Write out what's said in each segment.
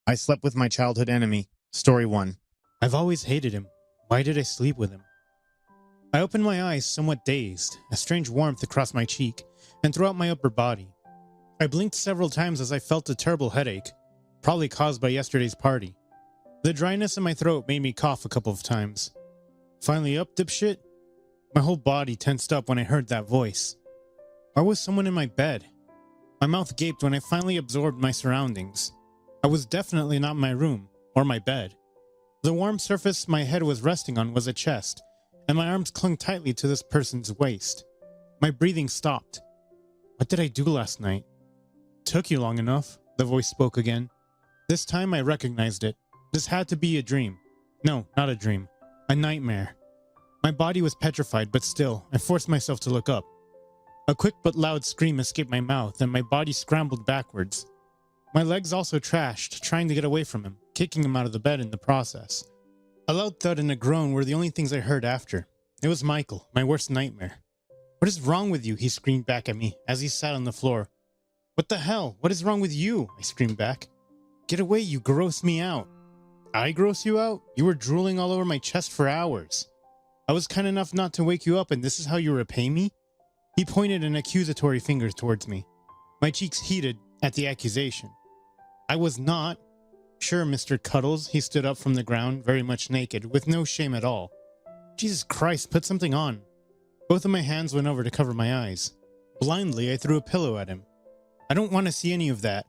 I slept with my childhood enemy. Story 1. I've always hated him. Why did I sleep with him? I opened my eyes, somewhat dazed, a strange warmth across my cheek and throughout my upper body. I blinked several times as I felt a terrible headache, probably caused by yesterday's party. The dryness in my throat made me cough a couple of times. Finally up, dipshit? My whole body tensed up when I heard that voice. Why was someone in my bed? My mouth gaped when I finally absorbed my surroundings. I was definitely not in my room, or my bed. The warm surface my head was resting on was a chest, and my arms clung tightly to this person's waist. My breathing stopped. What did I do last night? Took you long enough, the voice spoke again. This time I recognized it. This had to be a dream. No, not a dream. A nightmare. My body was petrified, but still, I forced myself to look up. A quick but loud scream escaped my mouth, and my body scrambled backwards. My legs also trashed, trying to get away from him, kicking him out of the bed in the process. A loud thud and a groan were the only things I heard after. It was Michael, my worst nightmare. What is wrong with you? He screamed back at me as he sat on the floor. What the hell? What is wrong with you? I screamed back. Get away, you gross me out. I gross you out? You were drooling all over my chest for hours. I was kind enough not to wake you up, and this is how you repay me? He pointed an accusatory finger towards me. My cheeks heated at the accusation. I was not. Sure, Mr. Cuddles. He stood up from the ground, very much naked, with no shame at all. Jesus Christ, put something on. Both of my hands went over to cover my eyes. Blindly, I threw a pillow at him. I don't want to see any of that.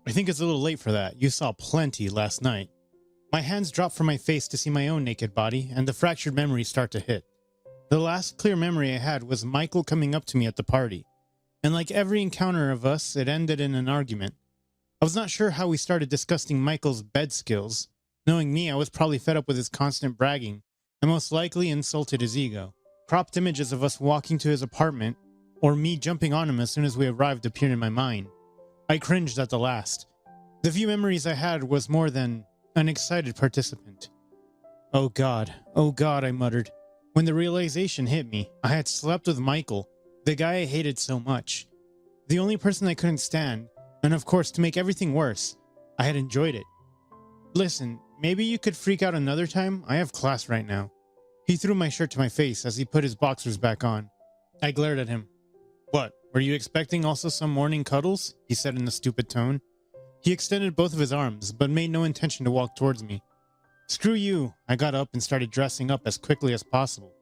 I think it's a little late for that. You saw plenty last night. My hands dropped from my face to see my own naked body, and the fractured memories start to hit. The last clear memory I had was Michael coming up to me at the party. And like every encounter of us, it ended in an argument. I was not sure how we started discussing Michael's bed skills. Knowing me, I was probably fed up with his constant bragging, and most likely insulted his ego. Cropped images of us walking to his apartment, or me jumping on him as soon as we arrived appeared in my mind. I cringed at the last. The few memories I had was more than an excited participant. Oh God, I muttered. When the realization hit me, I had slept with Michael, the guy I hated so much. The only person I couldn't stand, and of course, to make everything worse, I had enjoyed it. Listen, maybe you could freak out another time? I have class right now. He threw my shirt to my face as he put his boxers back on. I glared at him. What, were you expecting also some morning cuddles? He said in a stupid tone. He extended both of his arms, but made no intention to walk towards me. Screw you. I got up and started dressing up as quickly as possible,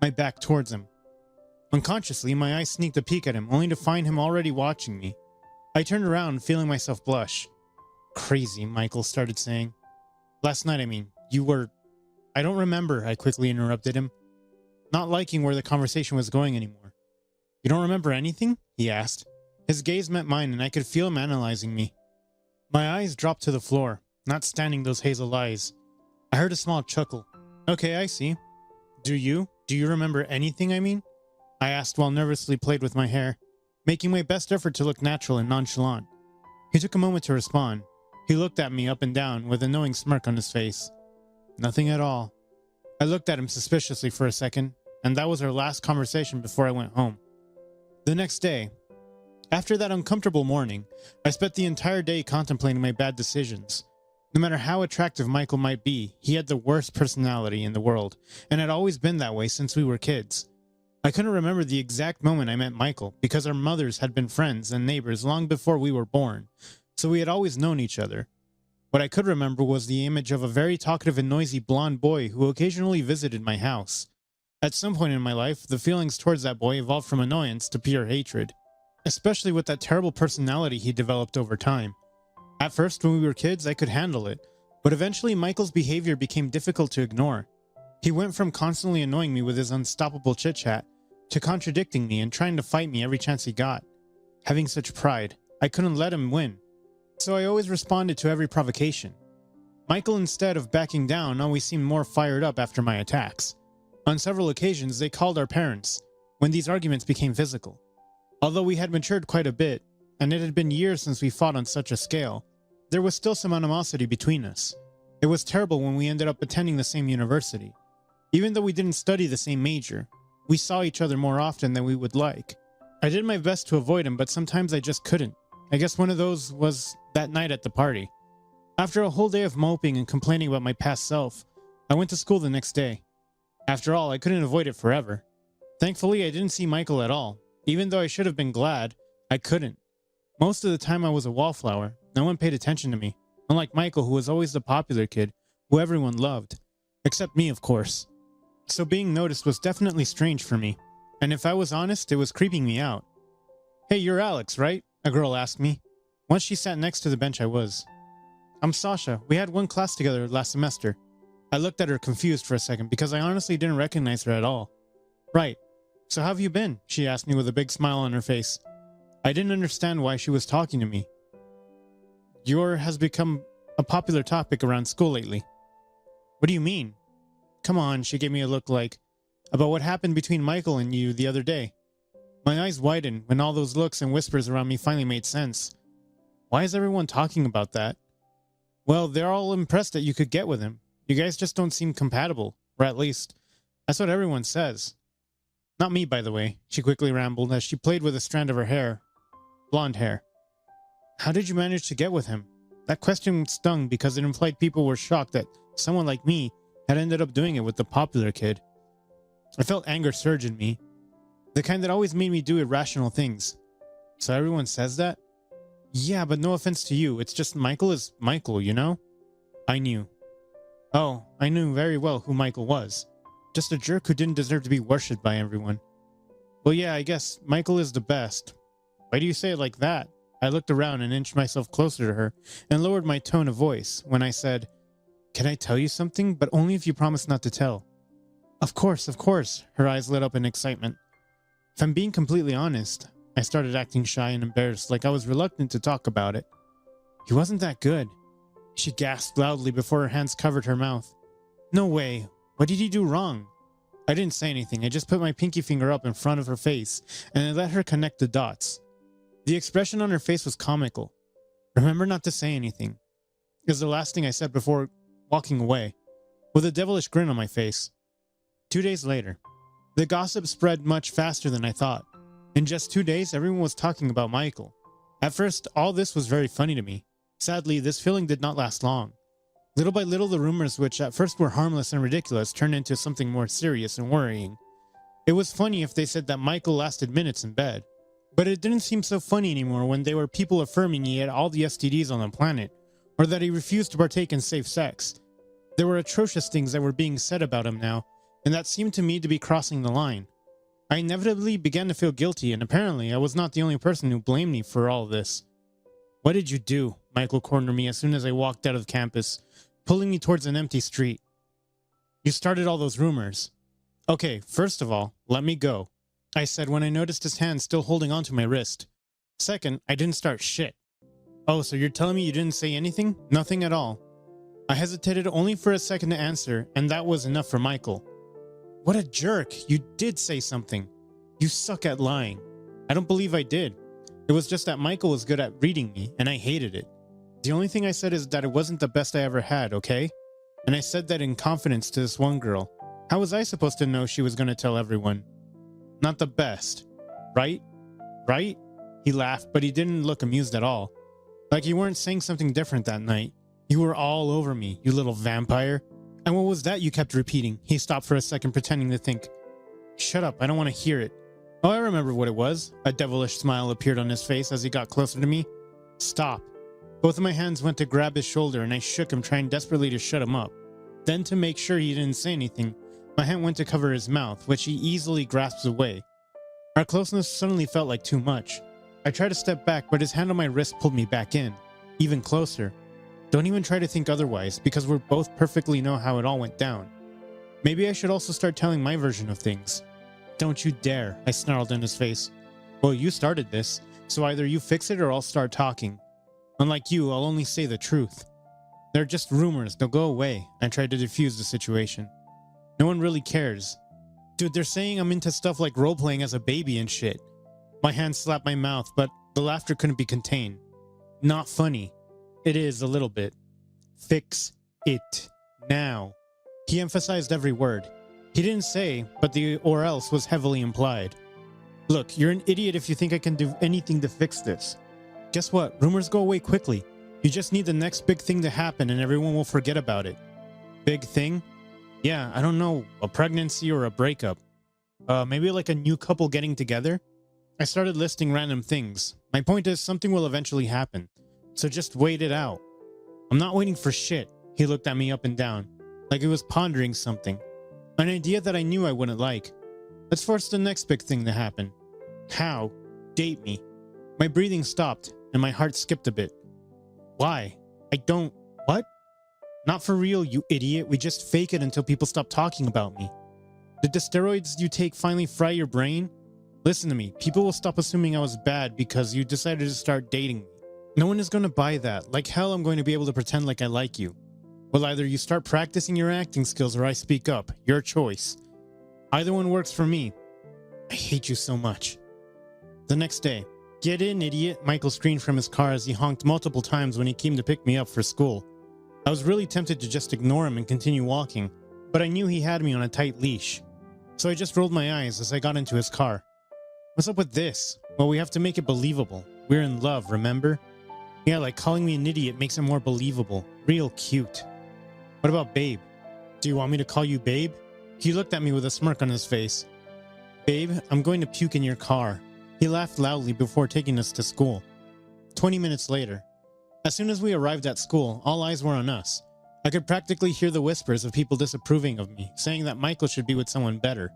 my back towards him. Unconsciously, my eyes sneaked a peek at him, only to find him already watching me. I turned around, feeling myself blush. Crazy, Michael started saying. Last night, you were... I don't remember, I quickly interrupted him, not liking where the conversation was going anymore. You don't remember anything? He asked. His gaze met mine, and I could feel him analyzing me. My eyes dropped to the floor, not standing those hazel eyes. I heard a small chuckle. Okay, I see. Do you? Do you remember anything, I asked while nervously played with my hair, making my best effort to look natural and nonchalant. He took a moment to respond. He looked at me up and down with a knowing smirk on his face. Nothing at all. I looked at him suspiciously for a second, and that was our last conversation before I went home. The next day, after that uncomfortable morning, I spent the entire day contemplating my bad decisions. No matter how attractive Michael might be, he had the worst personality in the world, and had always been that way since we were kids. I couldn't remember the exact moment I met Michael, because our mothers had been friends and neighbors long before we were born, so we had always known each other. What I could remember was the image of a very talkative and noisy blonde boy who occasionally visited my house. At some point in my life, the feelings towards that boy evolved from annoyance to pure hatred, especially with that terrible personality he developed over time. At first, when we were kids, I could handle it, but eventually Michael's behavior became difficult to ignore. He went from constantly annoying me with his unstoppable chit-chat to contradicting me and trying to fight me every chance he got. Having such pride, I couldn't let him win, so I always responded to every provocation. Michael, instead of backing down, always seemed more fired up after my attacks. On several occasions, they called our parents, when these arguments became physical. Although we had matured quite a bit, and it had been years since we fought on such a scale, there was still some animosity between us. It was terrible when we ended up attending the same university. Even though we didn't study the same major, we saw each other more often than we would like. I did my best to avoid him, but sometimes I just couldn't. I guess one of those was that night at the party. After a whole day of moping and complaining about my past self, I went to school the next day. After all, I couldn't avoid it forever. Thankfully, I didn't see Michael at all. Even though I should have been glad, I couldn't. Most of the time I was a wallflower. No one paid attention to me. Unlike Michael, who was always the popular kid, who everyone loved. Except me, of course. So being noticed was definitely strange for me. And if I was honest, it was creeping me out. "Hey, you're Alex, right?" a girl asked me. Once she sat next to the bench I was. "I'm Sasha. We had one class together last semester." I looked at her confused for a second because I honestly didn't recognize her at all. "Right. So how have you been?" she asked me with a big smile on her face. I didn't understand why she was talking to me. "Your has become a popular topic around school lately." "What do you mean?" "Come on," she gave me a look like, "about what happened between Michael and you the other day." My eyes widened when all those looks and whispers around me finally made sense. Why is everyone talking about that? Well, they're all impressed that you could get with him. You guys just don't seem compatible, or at least, that's what everyone says. Not me, by the way, she quickly rambled as she played with a strand of her hair. Blonde hair. How did you manage to get with him? That question stung because it implied people were shocked that someone like me had ended up doing it with the popular kid. I felt anger surge in me. The kind that always made me do irrational things. So everyone says that? Yeah, but no offense to you. It's just Michael is Michael, you know? I knew. Oh, I knew very well who Michael was. Just a jerk who didn't deserve to be worshipped by everyone. Well, yeah, I guess Michael is the best. Why do you say it like that? I looked around and inched myself closer to her and lowered my tone of voice when I said, "Can I tell you something? But only if you promise not to tell." Of course, of course. Her eyes lit up in excitement. If I'm being completely honest, I started acting shy and embarrassed, like I was reluctant to talk about it. He wasn't that good. She gasped loudly before her hands covered her mouth. No way. What did he do wrong? I didn't say anything. I just put my pinky finger up in front of her face and I let her connect the dots. The expression on her face was comical. Remember not to say anything. It was the last thing I said before walking away, with a devilish grin on my face. 2 days later. The gossip spread much faster than I thought. In just 2 days, everyone was talking about Michael. At first, all this was very funny to me. Sadly, this feeling did not last long. Little by little, the rumors, which at first were harmless and ridiculous, turned into something more serious and worrying. It was funny if they said that Michael lasted minutes in bed. But it didn't seem so funny anymore when there were people affirming he had all the STDs on the planet, or that he refused to partake in safe sex. There were atrocious things that were being said about him now, and that seemed to me to be crossing the line. I inevitably began to feel guilty, and apparently I was not the only person who blamed me for all this. What did you do? Michael cornered me as soon as I walked out of campus, pulling me towards an empty street. You started all those rumors. Okay, first of all, let me go, I said when I noticed his hand still holding onto my wrist. Second, I didn't start shit. Oh, so you're telling me you didn't say anything? Nothing at all. I hesitated only for a second to answer, and that was enough for Michael. What a jerk. You did say something. You suck at lying. I don't believe I did. It was just that Michael was good at reading me, and I hated it. The only thing I said is that it wasn't the best I ever had, okay? And I said that in confidence to this one girl. How was I supposed to know she was going to tell everyone? Not the best. Right? Right? He laughed, but he didn't look amused at all. Like you weren't saying something different that night. You were all over me, you little vampire. And what was that you kept repeating? He stopped for a second, pretending to think. Shut up, I don't want to hear it. Oh, I remember what it was. A devilish smile appeared on his face as he got closer to me. Stop. Both of my hands went to grab his shoulder and I shook him, trying desperately to shut him up. Then, to make sure he didn't say anything, my hand went to cover his mouth, which he easily grasps away. Our closeness suddenly felt like too much. I tried to step back, but his hand on my wrist pulled me back in, even closer. Don't even try to think otherwise, because we both perfectly know how it all went down. Maybe I should also start telling my version of things. Don't you dare, I snarled in his face. Well, you started this, so either you fix it or I'll start talking. Unlike you, I'll only say the truth. They're just rumors, they'll go away. I tried to defuse the situation. No one really cares. Dude, they're saying I'm into stuff like role-playing as a baby and shit. My hand slapped my mouth, but the laughter couldn't be contained. Not funny. It is a little bit. Fix it. Now. He emphasized every word. He didn't say, but the or else was heavily implied. Look, you're an idiot if you think I can do anything to fix this. Guess what? Rumors go away quickly. You just need the next big thing to happen and everyone will forget about it. Big thing? Yeah, I don't know, a pregnancy or a breakup. Maybe like a new couple getting together? I started listing random things. My point is, something will eventually happen. So just wait it out. I'm not waiting for shit. He looked at me up and down, like he was pondering something. An idea that I knew I wouldn't like. Let's force the next big thing to happen. How? Date me. My breathing stopped, and my heart skipped a bit. Why? I don't... What? Not for real, you idiot. We just fake it until people stop talking about me. Did the steroids you take finally fry your brain? Listen to me. People will stop assuming I was bad because you decided to start dating me. No one is going to buy that. Like hell, I'm going to be able to pretend like I like you. Well, either you start practicing your acting skills or I speak up. Your choice. Either one works for me. I hate you so much. The next day. Get in, idiot. Michael screamed from his car as he honked multiple times when he came to pick me up for school. I was really tempted to just ignore him and continue walking, but I knew he had me on a tight leash. So I just rolled my eyes as I got into his car. What's up with this? Well, we have to make it believable. We're in love, remember? Yeah, like calling me an idiot makes it more believable. Real cute. What about babe? Do you want me to call you babe? He looked at me with a smirk on his face. Babe, I'm going to puke in your car. He laughed loudly before taking us to school. 20 minutes later. As soon as we arrived at school, all eyes were on us. I could practically hear the whispers of people disapproving of me, saying that Michael should be with someone better.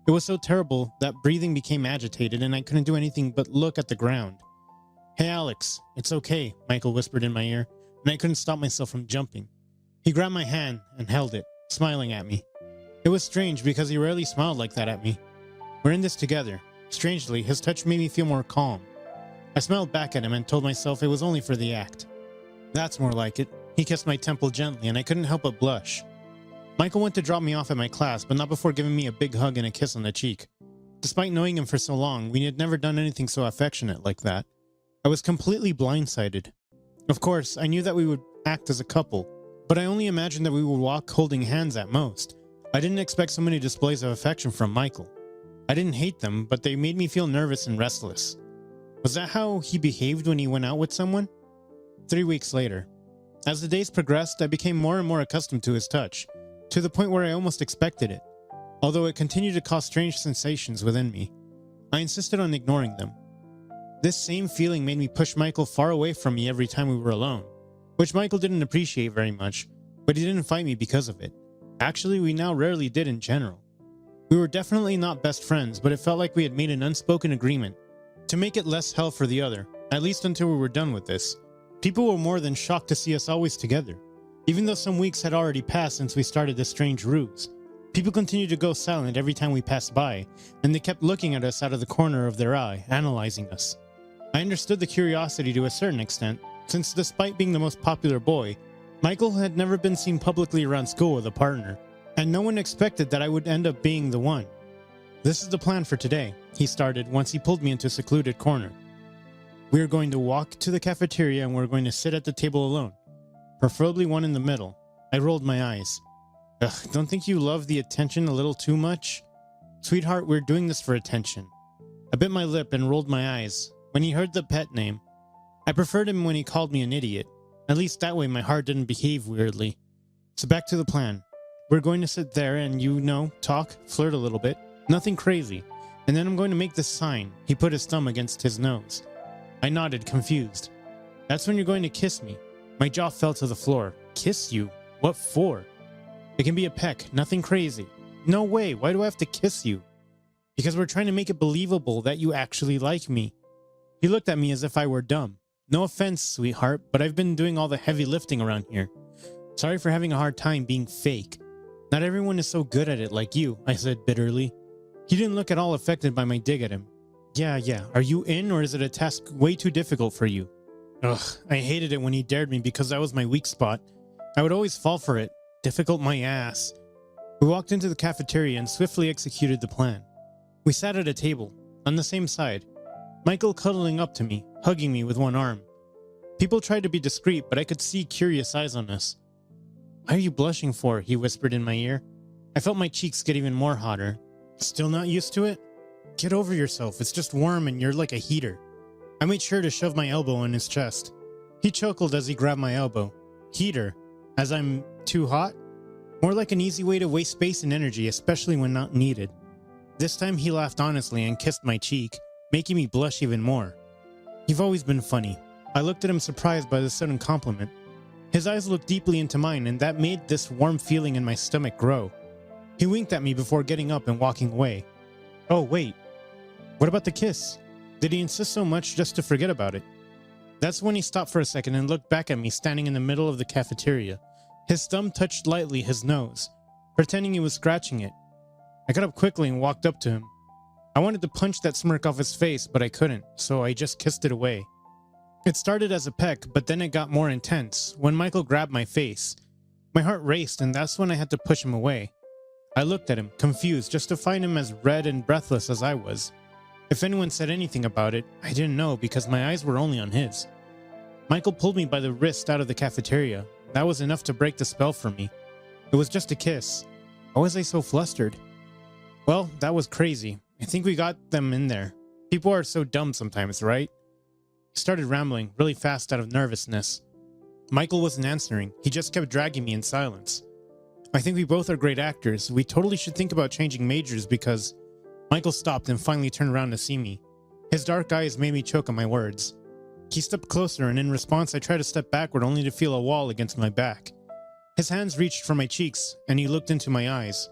It was so terrible that breathing became agitated and I couldn't do anything but look at the ground. Hey Alex, it's okay, Michael whispered in my ear, and I couldn't stop myself from jumping. He grabbed my hand and held it, smiling at me. It was strange because he rarely smiled like that at me. We're in this together. Strangely, his touch made me feel more calm. I smiled back at him and told myself it was only for the act. That's more like it. He kissed my temple gently and I couldn't help but blush. Michael went to drop me off at my class, but not before giving me a big hug and a kiss on the cheek. Despite knowing him for so long, we had never done anything so affectionate like that. I was completely blindsided. Of course, I knew that we would act as a couple, but I only imagined that we would walk holding hands at most. I didn't expect so many displays of affection from Michael. I didn't hate them, but they made me feel nervous and restless. Was that how he behaved when he went out with someone? 3 weeks later. As the days progressed, I became more and more accustomed to his touch, to the point where I almost expected it, although it continued to cause strange sensations within me. I insisted on ignoring them. This same feeling made me push Michael far away from me every time we were alone, which Michael didn't appreciate very much, but he didn't fight me because of it. Actually, we now rarely did in general. We were definitely not best friends, but it felt like we had made an unspoken agreement to make it less hell for the other, at least until we were done with this. People were more than shocked to see us always together. Even though some weeks had already passed since we started this strange ruse, people continued to go silent every time we passed by, and they kept looking at us out of the corner of their eye, analyzing us. I understood the curiosity to a certain extent, since despite being the most popular boy, Michael had never been seen publicly around school with a partner, and no one expected that I would end up being the one. This is the plan for today, he started once he pulled me into a secluded corner. We are going to walk to the cafeteria and we're going to sit at the table alone. Preferably one in the middle. I rolled my eyes. Ugh, don't think you love the attention a little too much? Sweetheart, we're doing this for attention. I bit my lip and rolled my eyes when he heard the pet name. I preferred him when he called me an idiot. At least that way my heart didn't behave weirdly. So back to the plan. We're going to sit there and, talk, flirt a little bit. Nothing crazy. And then I'm going to make this sign. He put his thumb against his nose. I nodded, confused. That's when you're going to kiss me. My jaw fell to the floor. Kiss you? What for? It can be a peck, nothing crazy. No way, why do I have to kiss you? Because we're trying to make it believable that you actually like me. He looked at me as if I were dumb. No offense, sweetheart, but I've been doing all the heavy lifting around here. Sorry for having a hard time being fake. Not everyone is so good at it like you, I said bitterly. He didn't look at all affected by my dig at him. Yeah, are you in or is it a task way too difficult for you? Ugh, I hated it when he dared me because that was my weak spot. I would always fall for it. Difficult my ass. We walked into the cafeteria and swiftly executed the plan. We sat at a table, on the same side. Michael cuddling up to me, hugging me with one arm. People tried to be discreet, but I could see curious eyes on us. Why are you blushing for? He whispered in my ear. I felt my cheeks get even more hotter. Still not used to it? Get over yourself, it's just warm and you're like a heater. I made sure to shove my elbow in his chest. He He chuckled as he grabbed my elbow. Heater, as I'm too hot? More like an easy way to waste space and energy, especially when not needed. This time he laughed honestly and kissed my cheek, making me blush even more. You've always been funny. I looked at him surprised by the sudden compliment. His eyes looked deeply into mine, and that made this warm feeling in my stomach grow. He winked at me before getting up and walking away. Oh, wait. What about the kiss? Did he insist so much just to forget about it? That's when he stopped for a second and looked back at me standing in the middle of the cafeteria. His thumb touched lightly his nose, pretending he was scratching it. I got up quickly and walked up to him. I wanted to punch that smirk off his face, but I couldn't, so I just kissed it away. It started as a peck, but then it got more intense when Michael grabbed my face. My heart raced, and that's when I had to push him away. I looked at him, confused, just to find him as red and breathless as I was. If anyone said anything about it, I didn't know because my eyes were only on his. Michael pulled me by the wrist out of the cafeteria. That was enough to break the spell for me. It was just a kiss. Why was I so flustered? Well, that was crazy. I think we got them in there. People are so dumb sometimes, right? He started rambling really fast out of nervousness. Michael wasn't answering. He just kept dragging me in silence. I think we both are great actors. We totally should think about changing majors because... Michael stopped and finally turned around to see me. His dark eyes made me choke on my words. He stepped closer, and in response I tried to step backward only to feel a wall against my back. His hands reached for my cheeks, and he looked into my eyes.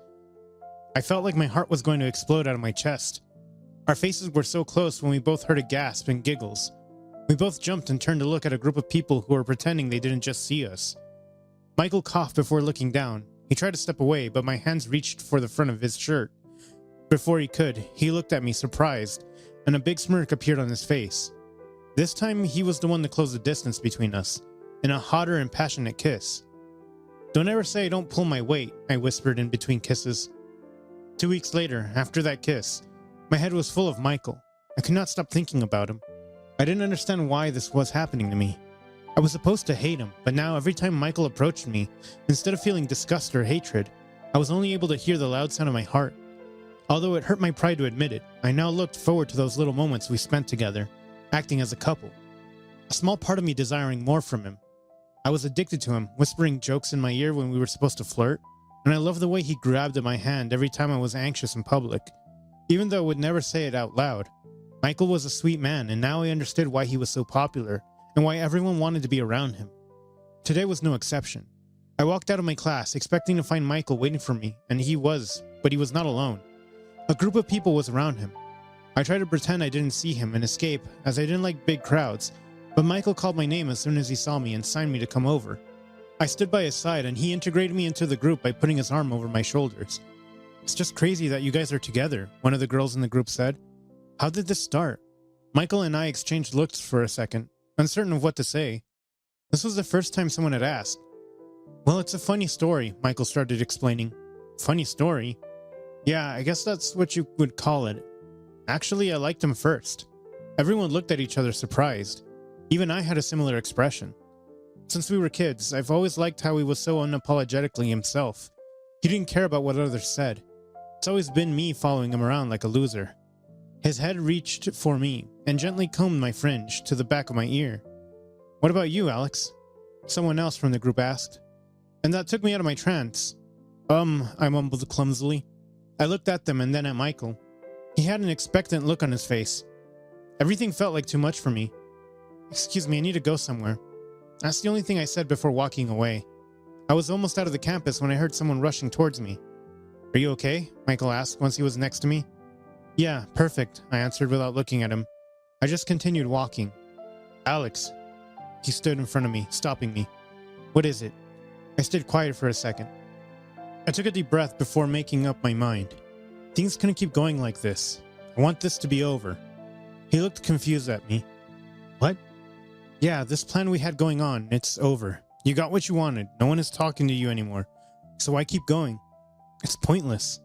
I felt like my heart was going to explode out of my chest. Our faces were so close when we both heard a gasp and giggles. We both jumped and turned to look at a group of people who were pretending they didn't just see us. Michael coughed before looking down. He tried to step away, but my hands reached for the front of his shirt. Before he could, he looked at me surprised, and a big smirk appeared on his face. This time, he was the one to close the distance between us, in a hotter and passionate kiss. Don't ever say I don't pull my weight, I whispered in between kisses. 2 weeks later, after that kiss, my head was full of Michael. I could not stop thinking about him. I didn't understand why this was happening to me. I was supposed to hate him, but now every time Michael approached me, instead of feeling disgust or hatred, I was only able to hear the loud sound of my heart. Although it hurt my pride to admit it, I now looked forward to those little moments we spent together, acting as a couple. A small part of me desiring more from him. I was addicted to him, whispering jokes in my ear when we were supposed to flirt, and I loved the way he grabbed at my hand every time I was anxious in public. Even though I would never say it out loud, Michael was a sweet man, and now I understood why he was so popular, and why everyone wanted to be around him. Today was no exception. I walked out of my class, expecting to find Michael waiting for me, and he was, but he was not alone. A group of people was around him. I tried to pretend I didn't see him and escape, as I didn't like big crowds, but Michael called my name as soon as he saw me and signed me to come over. I stood by his side, and he integrated me into the group by putting his arm over my shoulders. It's just crazy that you guys are together, one of the girls in the group said. How did this start? Michael and I exchanged looks for a second, uncertain of what to say. This was the first time someone had asked. Well, it's a funny story, Michael started explaining. Funny story? Yeah, I guess that's what you would call it. Actually, I liked him first. Everyone looked at each other surprised. Even I had a similar expression. Since we were kids, I've always liked how he was so unapologetically himself. He didn't care about what others said. It's always been me following him around like a loser. His head reached for me and gently combed my fringe to the back of my ear. What about you, Alex? Someone else from the group asked. And that took me out of my trance. I mumbled clumsily. I looked at them and then at Michael. He had an expectant look on his face. Everything felt like too much for me. Excuse me, I need to go somewhere. That's the only thing I said before walking away. I was almost out of the campus when I heard someone rushing towards me. Are you okay? Michael asked once he was next to me. Yeah, perfect, I answered without looking at him. I just continued walking. Alex. He stood in front of me, stopping me. What is it? I stayed quiet for a second. I took a deep breath before making up my mind. Things couldn't keep going like this. I want this to be over. He looked confused at me. What? Yeah, this plan we had going on, it's over. You got what you wanted. No one is talking to you anymore. So why keep going? It's pointless.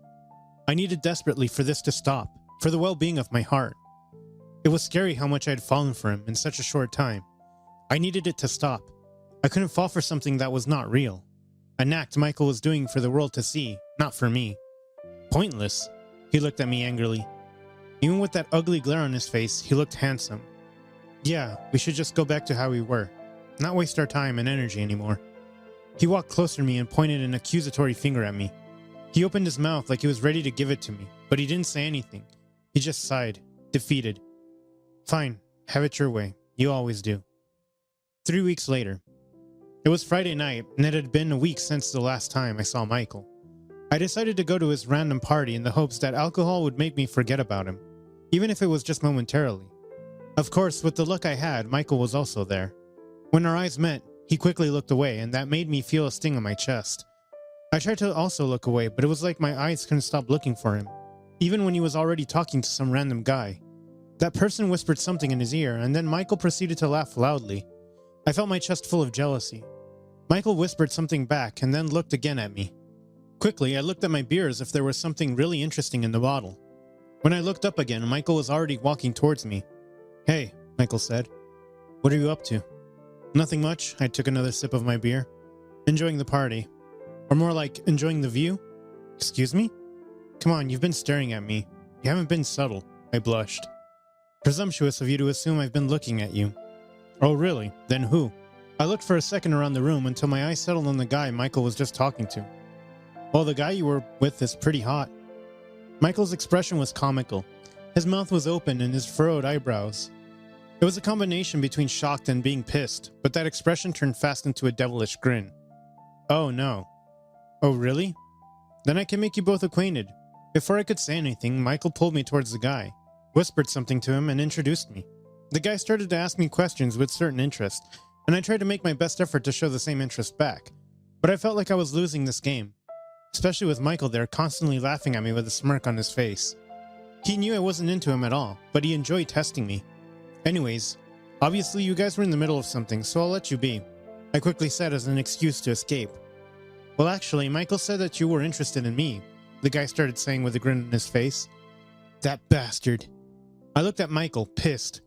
I needed desperately for this to stop, for the well-being of my heart. It was scary how much I had fallen for him in such a short time. I needed it to stop. I couldn't fall for something that was not real. An act Michael was doing for the world to see, not for me. Pointless? He looked at me angrily. Even with that ugly glare on his face, he looked handsome. Yeah, we should just go back to how we were. not waste our time and energy anymore. He walked closer to me and pointed an accusatory finger at me. He opened his mouth like he was ready to give it to me, but he didn't say anything. He just sighed, defeated. Fine, have it your way. You always do. 3 weeks later. It was Friday night, and it had been a week since the last time I saw Michael. I decided to go to his random party in the hopes that alcohol would make me forget about him, even if it was just momentarily. Of course, with the luck I had, Michael was also there. When our eyes met, he quickly looked away, and that made me feel a sting on my chest. I tried to also look away, but it was like my eyes couldn't stop looking for him, even when he was already talking to some random guy. That person whispered something in his ear, and then Michael proceeded to laugh loudly. I felt my chest full of jealousy. Michael whispered something back, and then looked again at me. Quickly, I looked at my beer as if there was something really interesting in the bottle. When I looked up again, Michael was already walking towards me. Hey, Michael said. What are you up to? Nothing much. I took another sip of my beer. Enjoying the party. Or more like, enjoying the view? Excuse me? Come on, you've been staring at me. You haven't been subtle. I blushed. Presumptuous of you to assume I've been looking at you. Oh, really? Then who? I looked for a second around the room until my eyes settled on the guy Michael was just talking to. Well, the guy you were with is pretty hot. Michael's expression was comical. His mouth was open and his furrowed eyebrows. It was a combination between shocked and being pissed, but that expression turned fast into a devilish grin. Oh, no. Oh, really? Then I can make you both acquainted. Before I could say anything, Michael pulled me towards the guy, whispered something to him, and introduced me. The guy started to ask me questions with certain interest, and I tried to make my best effort to show the same interest back. But I felt like I was losing this game, especially with Michael there constantly laughing at me with a smirk on his face. He knew I wasn't into him at all, but he enjoyed testing me. Anyways, obviously you guys were in the middle of something, so I'll let you be, I quickly said as an excuse to escape. Well, actually, Michael said that you were interested in me, the guy started saying with a grin on his face. That bastard. I looked at Michael, pissed.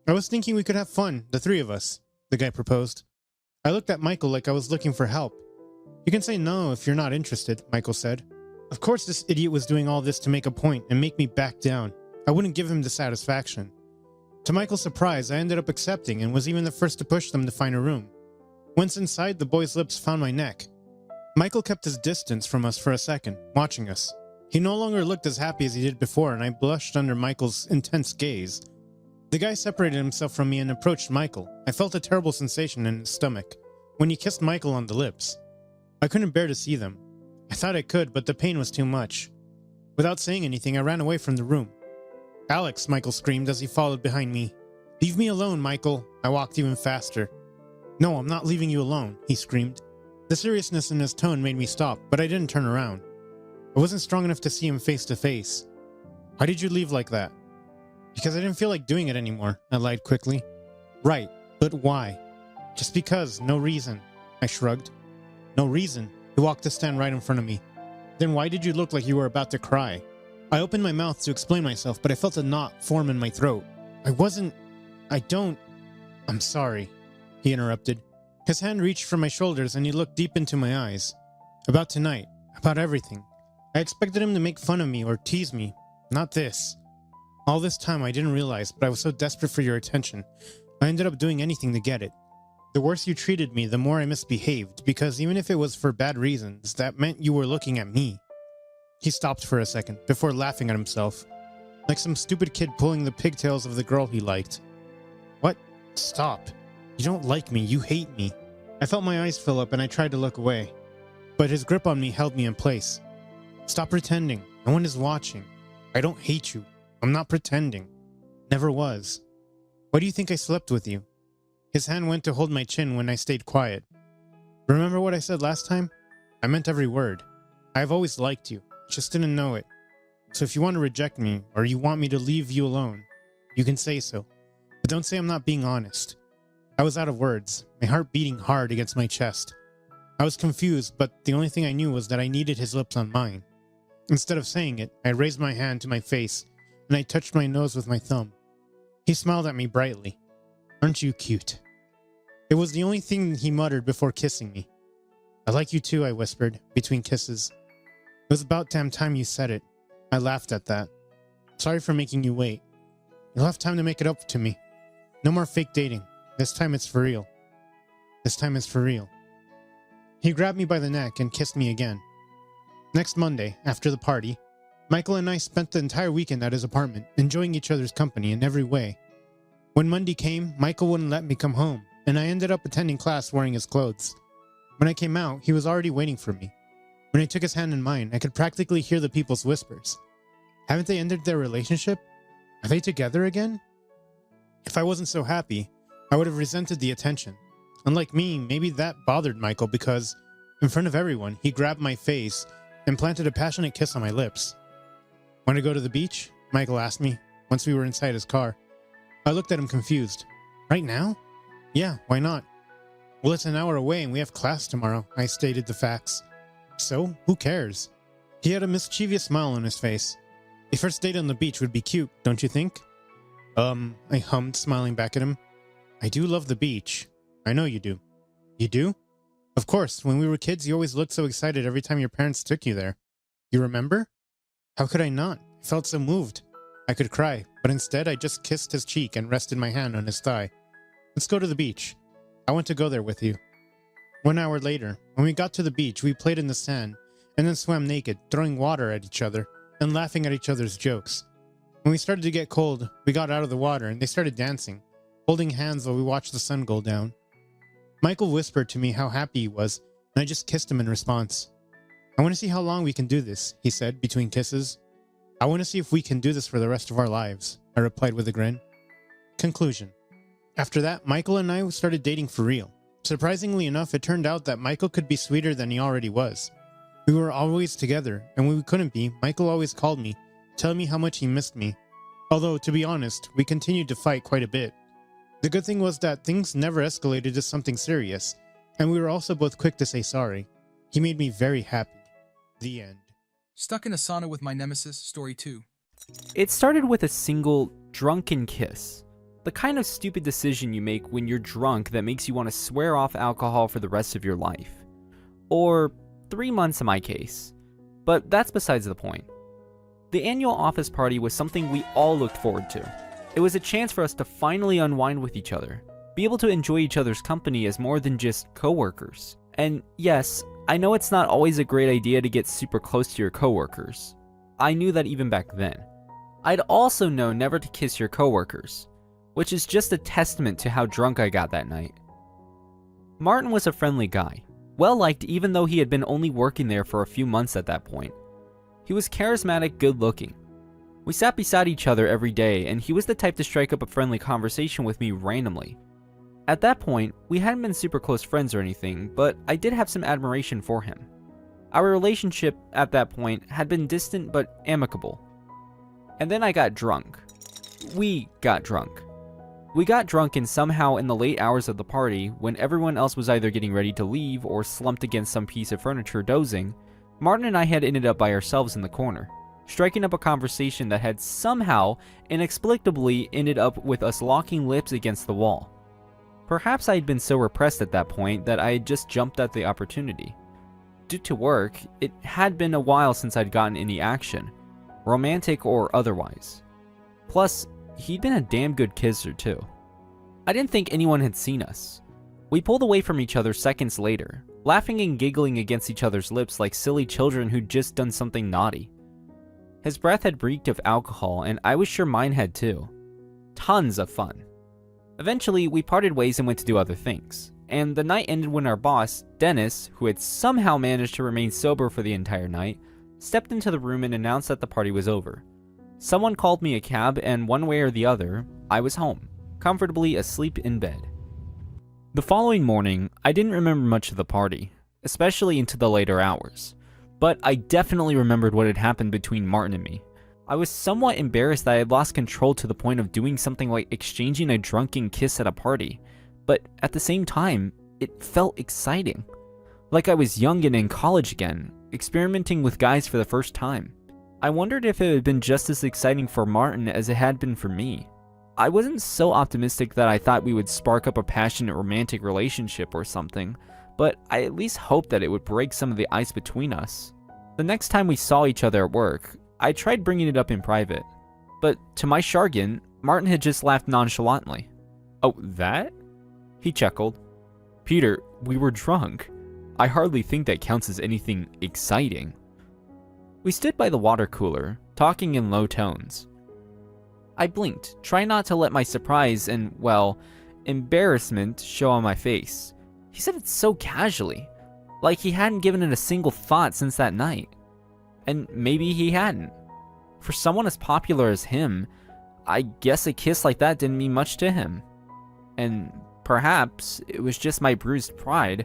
I was thinking we could have fun, the three of us, the guy proposed. I looked at Michael like I was looking for help. You can say no if you're not interested, Michael said. Of course this idiot was doing all this to make a point and make me back down. I wouldn't give him the satisfaction. To Michael's surprise, I ended up accepting and was even the first to push them to find a room. Once inside, the boy's lips found my neck. Michael kept his distance from us for a second, watching us. He no longer looked as happy as he did before, and I blushed under Michael's intense gaze. The guy separated himself from me and approached Michael. I felt a terrible sensation in his stomach when he kissed Michael on the lips. I couldn't bear to see them. I thought I could, but the pain was too much. Without saying anything, I ran away from the room. Alex, Michael screamed as he followed behind me. Leave me alone, Michael. I walked even faster. No, I'm not leaving you alone, he screamed. The seriousness in his tone made me stop, but I didn't turn around. I wasn't strong enough to see him face to face. Why did you leave like that? Because I didn't feel like doing it anymore, I lied quickly. Right, but why? Just because, no reason, I shrugged. No reason? He walked to stand right in front of me. Then why did you look like you were about to cry? I opened my mouth to explain myself, but I felt a knot form in my throat. I'm sorry, he interrupted. His hand reached for my shoulders and he looked deep into my eyes. About tonight, about everything. I expected him to make fun of me or tease me. Not this. All this time I didn't realize, but I was so desperate for your attention, I ended up doing anything to get it. The worse you treated me, the more I misbehaved, because even if it was for bad reasons, that meant you were looking at me. He stopped for a second, before laughing at himself, like some stupid kid pulling the pigtails of the girl he liked. What? Stop. You don't like me, you hate me. I felt my eyes fill up and I tried to look away, but his grip on me held me in place. Stop pretending. No one is watching. I don't hate you. I'm not pretending. Never was. Why do you think I slept with you? His hand went to hold my chin when I stayed quiet. Remember what I said last time? I meant every word. I have always liked you, just didn't know it. So if you want to reject me, or you want me to leave you alone, you can say so. But don't say I'm not being honest. I was out of words, my heart beating hard against my chest. I was confused, but the only thing I knew was that I needed his lips on mine. Instead of saying it, I raised my hand to my face, and I touched my nose with my thumb. He smiled at me brightly. Aren't you cute? It was the only thing he muttered before kissing me. I like you too, I whispered, between kisses. It was about damn time you said it. I laughed at that. Sorry for making you wait. You'll have time to make it up to me. No more fake dating. This time it's for real. This time is for real. He grabbed me by the neck and kissed me again. Next Monday, after the party, Michael and I spent the entire weekend at his apartment, enjoying each other's company in every way. When Monday came, Michael wouldn't let me come home, and I ended up attending class wearing his clothes. When I came out, he was already waiting for me. When I took his hand in mine, I could practically hear the people's whispers. Haven't they ended their relationship? Are they together again? If I wasn't so happy, I would have resented the attention. Unlike me, maybe that bothered Michael because, in front of everyone, he grabbed my face and planted a passionate kiss on my lips. Want to go to the beach? Michael asked me, once we were inside his car. I looked at him confused. Right now? Yeah, why not? Well, it's an hour away and we have class tomorrow, I stated the facts. So, who cares? He had a mischievous smile on his face. A first date on the beach would be cute, don't you think? I hummed, smiling back at him. I do love the beach. I know you do. You do? Of course, when we were kids, you always looked so excited every time your parents took you there. You remember? How could I not? I felt so moved. I could cry, but instead I just kissed his cheek and rested my hand on his thigh. Let's go to the beach. I want to go there with you. 1 hour later, when we got to the beach, we played in the sand and then swam naked, throwing water at each other and laughing at each other's jokes. When we started to get cold, we got out of the water and they started dancing, holding hands while we watched the sun go down. Michael whispered to me how happy he was, and I just kissed him in response. I want to see how long we can do this, he said between kisses. I want to see if we can do this for the rest of our lives, I replied with a grin. Conclusion. After that, Michael and I started dating for real. Surprisingly enough, it turned out that Michael could be sweeter than he already was. We were always together, and when we couldn't be, Michael always called me, telling me how much he missed me. Although, to be honest, we continued to fight quite a bit. The good thing was that things never escalated to something serious, and we were also both quick to say sorry. He made me very happy. The end. Stuck in a sauna with my Nemesis, Story 2. It started with a single, drunken kiss. The kind of stupid decision you make when you're drunk that makes you want to swear off alcohol for the rest of your life. Or 3 months in my case. But that's besides the point. The annual office party was something we all looked forward to. It was a chance for us to finally unwind with each other, be able to enjoy each other's company as more than just coworkers. And yes, I know it's not always a great idea to get super close to your coworkers. I knew that even back then. I'd also know never to kiss your coworkers, which is just a testament to how drunk I got that night. Martin was a friendly guy, well liked even though he had been only working there for a few months at that point. He was charismatic, good looking. We sat beside each other every day, and he was the type to strike up a friendly conversation with me randomly. At that point, we hadn't been super close friends or anything, but I did have some admiration for him. Our relationship at that point had been distant but amicable. And then I got drunk. We got drunk. We got drunk and somehow in the late hours of the party, when everyone else was either getting ready to leave or slumped against some piece of furniture dozing, Martin and I had ended up by ourselves in the corner, striking up a conversation that had somehow, inexplicably, ended up with us locking lips against the wall. Perhaps I had been so repressed at that point that I had just jumped at the opportunity. Due to work, it had been a while since I'd gotten any action, romantic or otherwise. Plus, he'd been a damn good kisser too. I didn't think anyone had seen us. We pulled away from each other seconds later, laughing and giggling against each other's lips like silly children who'd just done something naughty. His breath had reeked of alcohol, and I was sure mine had too. Tons of fun. Eventually, we parted ways and went to do other things, and the night ended when our boss, Dennis, who had somehow managed to remain sober for the entire night, stepped into the room and announced that the party was over. Someone called me a cab, and one way or the other, I was home, comfortably asleep in bed. The following morning, I didn't remember much of the party, especially into the later hours. But I definitely remembered what had happened between Martin and me. I was somewhat embarrassed that I had lost control to the point of doing something like exchanging a drunken kiss at a party, but at the same time, it felt exciting. Like I was young and in college again, experimenting with guys for the first time. I wondered if it had been just as exciting for Martin as it had been for me. I wasn't so optimistic that I thought we would spark up a passionate romantic relationship or something, but I at least hoped that it would break some of the ice between us. The next time we saw each other at work, I tried bringing it up in private, but to my chagrin, Martin had just laughed nonchalantly. "Oh, that?" He chuckled. Peter, we were drunk. I hardly think that counts as anything exciting. We stood by the water cooler, talking in low tones. I blinked, trying not to let my surprise and, well, embarrassment show on my face. He said it so casually, like he hadn't given it a single thought since that night. And maybe he hadn't. For someone as popular as him, I guess a kiss like that didn't mean much to him. And perhaps it was just my bruised pride,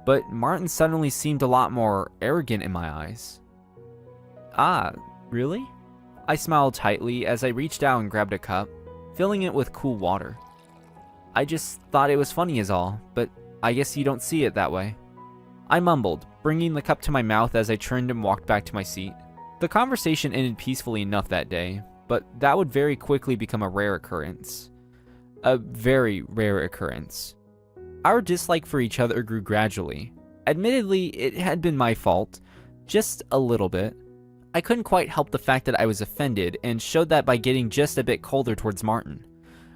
but Martin suddenly seemed a lot more arrogant in my eyes. Ah, really? I smiled tightly as I reached out and grabbed a cup, filling it with cool water. I just thought it was funny is all, but I guess you don't see it that way. I mumbled, bringing the cup to my mouth as I turned and walked back to my seat. The conversation ended peacefully enough that day, but that would very quickly become a rare occurrence. A very rare occurrence. Our dislike for each other grew gradually. Admittedly, it had been my fault, just a little bit. I couldn't quite help the fact that I was offended and showed that by getting just a bit colder towards Martin.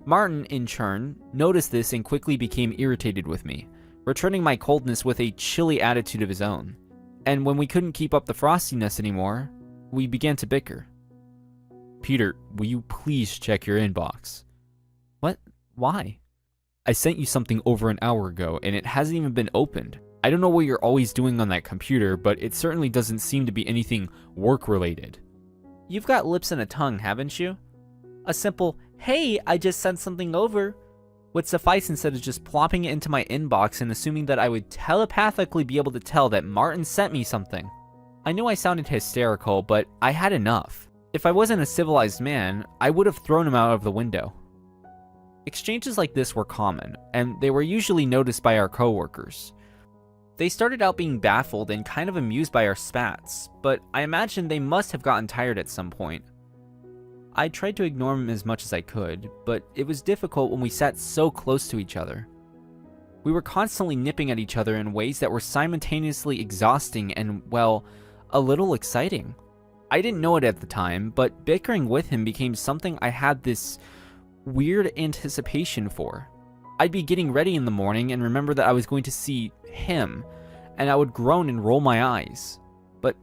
Martin, in turn, noticed this and quickly became irritated with me, returning my coldness with a chilly attitude of his own. And when we couldn't keep up the frostiness anymore, we began to bicker. Peter, will you please check your inbox? What? Why? I sent you something over an hour ago and it hasn't even been opened. I don't know what you're always doing on that computer, but it certainly doesn't seem to be anything work-related. You've got lips and a tongue, haven't you? A simple, hey, I just sent something over, would suffice instead of just plopping it into my inbox and assuming that I would telepathically be able to tell that Martin sent me something. I knew I sounded hysterical, but I had enough. If I wasn't a civilized man, I would have thrown him out of the window. Exchanges like this were common, and they were usually noticed by our coworkers. They started out being baffled and kind of amused by our spats, but I imagine they must have gotten tired at some point. I tried to ignore them as much as I could, but it was difficult when we sat so close to each other. We were constantly nipping at each other in ways that were simultaneously exhausting and, well, a little exciting. I didn't know it at the time, but bickering with him became something I had this weird anticipation for. I'd be getting ready in the morning and remember that I was going to see him, and I would groan and roll my eyes. But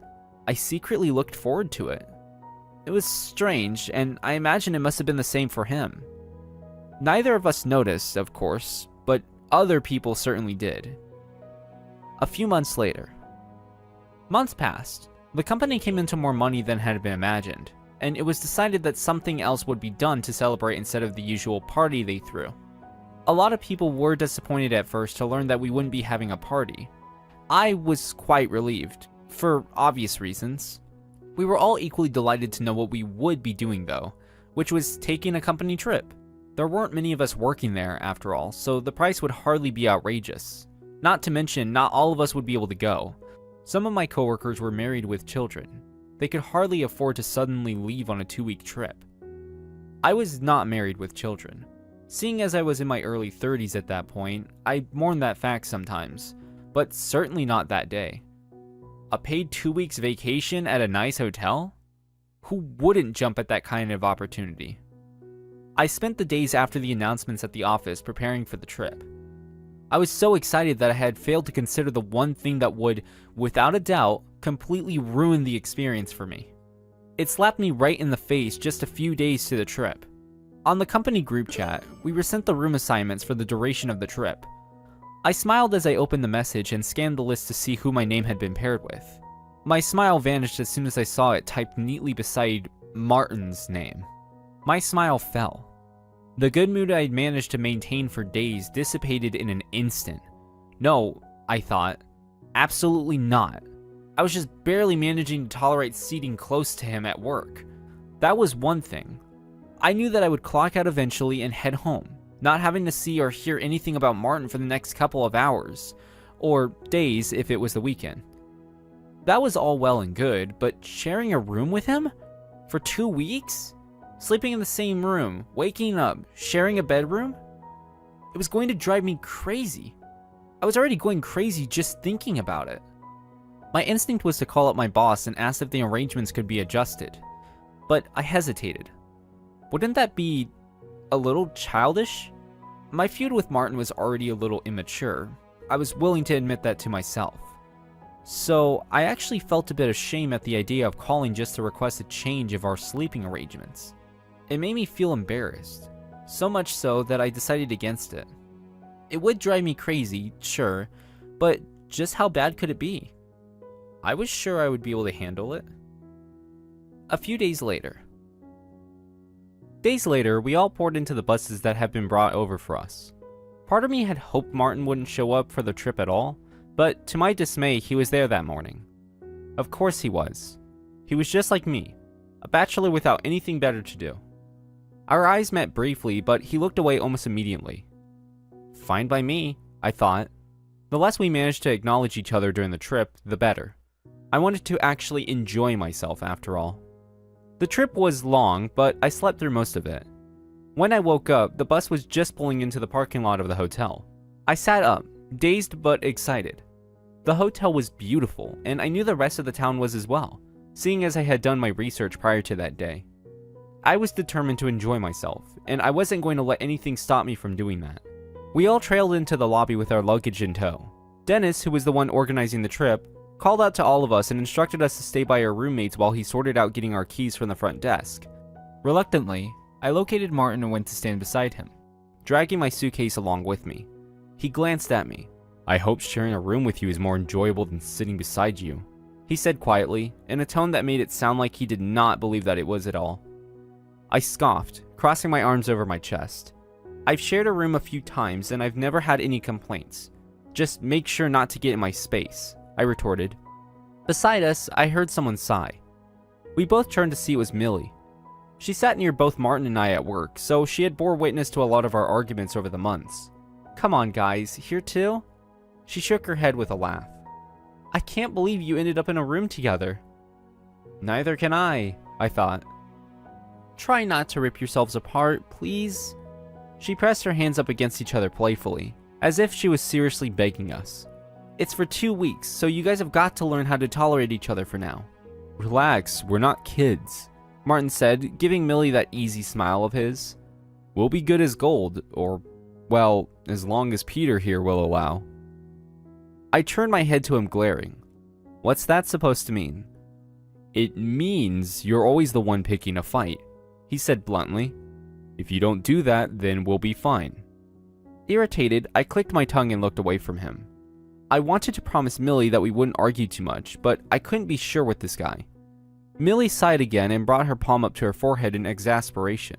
I secretly looked forward to it. It was strange, and I imagine it must have been the same for him. Neither of us noticed, of course, but other people certainly did. A few months later. Months passed. The company came into more money than had been imagined, and it was decided that something else would be done to celebrate instead of the usual party they threw. A lot of people were disappointed at first to learn that we wouldn't be having a party. I was quite relieved, for obvious reasons. We were all equally delighted to know what we would be doing though, which was taking a company trip. There weren't many of us working there after all, so the price would hardly be outrageous. Not to mention, not all of us would be able to go. Some of my coworkers were married with children. They could hardly afford to suddenly leave on a 2-week trip. I was not married with children. Seeing as I was in my early 30s at that point, I mourned that fact sometimes, but certainly not that day. A paid 2 weeks vacation at a nice hotel? Who wouldn't jump at that kind of opportunity? I spent the days after the announcements at the office preparing for the trip. I was so excited that I had failed to consider the one thing that would, without a doubt, completely ruin the experience for me. It slapped me right in the face just a few days to the trip. On the company group chat, we were sent the room assignments for the duration of the trip. I smiled as I opened the message and scanned the list to see who my name had been paired with. My smile vanished as soon as I saw it typed neatly beside Martin's name. My smile fell. The good mood I had managed to maintain for days dissipated in an instant. No, I thought. Absolutely not. I was just barely managing to tolerate seating close to him at work. That was one thing. I knew that I would clock out eventually and head home, not having to see or hear anything about Martin for the next couple of hours, or days if it was the weekend. That was all well and good, but sharing a room with him? For 2 weeks? Sleeping in the same room, waking up, sharing a bedroom? It was going to drive me crazy. I was already going crazy just thinking about it. My instinct was to call up my boss and ask if the arrangements could be adjusted, but I hesitated. Wouldn't that be a little childish? My feud with Martin was already a little immature. I was willing to admit that to myself. So I actually felt a bit of shame at the idea of calling just to request a change of our sleeping arrangements. It made me feel embarrassed, so much so that I decided against it. It would drive me crazy, sure, but just how bad could it be? I was sure I would be able to handle it. A few days later. We all poured into the buses that had been brought over for us. Part of me had hoped Martin wouldn't show up for the trip at all, but to my dismay, he was there that morning. Of course he was. He was just like me, a bachelor without anything better to do. Our eyes met briefly, but he looked away almost immediately. Fine by me, I thought. The less we managed to acknowledge each other during the trip, the better. I wanted to actually enjoy myself after all. The trip was long, but I slept through most of it. When I woke up, the bus was just pulling into the parking lot of the hotel. I sat up, dazed but excited. The hotel was beautiful, and I knew the rest of the town was as well, seeing as I had done my research prior to that day. I was determined to enjoy myself, and I wasn't going to let anything stop me from doing that. We all trailed into the lobby with our luggage in tow. Dennis, who was the one organizing the trip, called out to all of us and instructed us to stay by our roommates while he sorted out getting our keys from the front desk. Reluctantly, I located Martin and went to stand beside him, dragging my suitcase along with me. He glanced at me. "I hope sharing a room with you is more enjoyable than sitting beside you," he said quietly, in a tone that made it sound like he did not believe that it was at all. I scoffed, crossing my arms over my chest. "I've shared a room a few times and I've never had any complaints. Just make sure not to get in my space," I retorted. Beside us, I heard someone sigh. We both turned to see it was Millie. She sat near both Martin and I at work, so she had bore witness to a lot of our arguments over the months. "Come on, guys, here too?" She shook her head with a laugh. "I can't believe you ended up in a room together." "Neither can I thought. "Try not to rip yourselves apart, please." She pressed her hands up against each other playfully, as if she was seriously begging us. "It's for 2 weeks, so you guys have got to learn how to tolerate each other for now." "Relax, we're not kids," Martin said, giving Millie that easy smile of his. "We'll be good as gold, or, well, as long as Peter here will allow." I turned my head to him, glaring. "What's that supposed to mean?" "It means you're always the one picking a fight," he said bluntly. "If you don't do that, then we'll be fine." Irritated, I clicked my tongue and looked away from him. I wanted to promise Millie that we wouldn't argue too much, but I couldn't be sure with this guy. Millie sighed again and brought her palm up to her forehead in exasperation.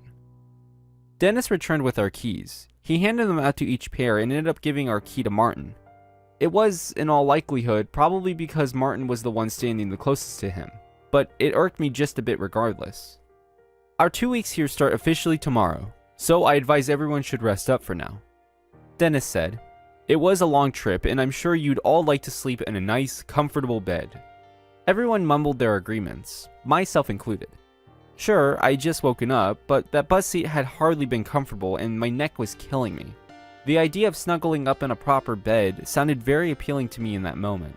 Dennis returned with our keys. He handed them out to each pair and ended up giving our key to Martin. It was, in all likelihood, probably because Martin was the one standing the closest to him, but it irked me just a bit regardless. Our 2 weeks here start officially tomorrow, so I advise everyone should rest up for now. Dennis said, "It was a long trip, and I'm sure you'd all like to sleep in a nice, comfortable bed." Everyone mumbled their agreements, myself included. Sure, I had just woken up, but that bus seat had hardly been comfortable and my neck was killing me. The idea of snuggling up in a proper bed sounded very appealing to me in that moment.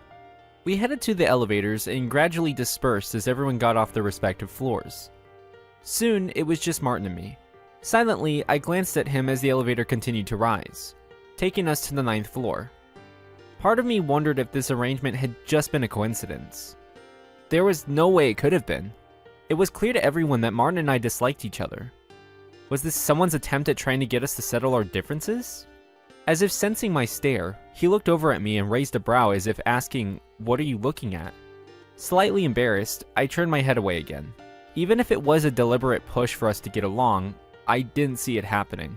We headed to the elevators and gradually dispersed as everyone got off their respective floors. Soon, it was just Martin and me. Silently, I glanced at him as the elevator continued to rise, taking us to the 9th floor. Part of me wondered if this arrangement had just been a coincidence. There was no way it could have been. It was clear to everyone that Martin and I disliked each other. Was this someone's attempt at trying to get us to settle our differences? As if sensing my stare, he looked over at me and raised a brow as if asking, "What are you looking at?" Slightly embarrassed, I turned my head away again. Even if it was a deliberate push for us to get along, I didn't see it happening.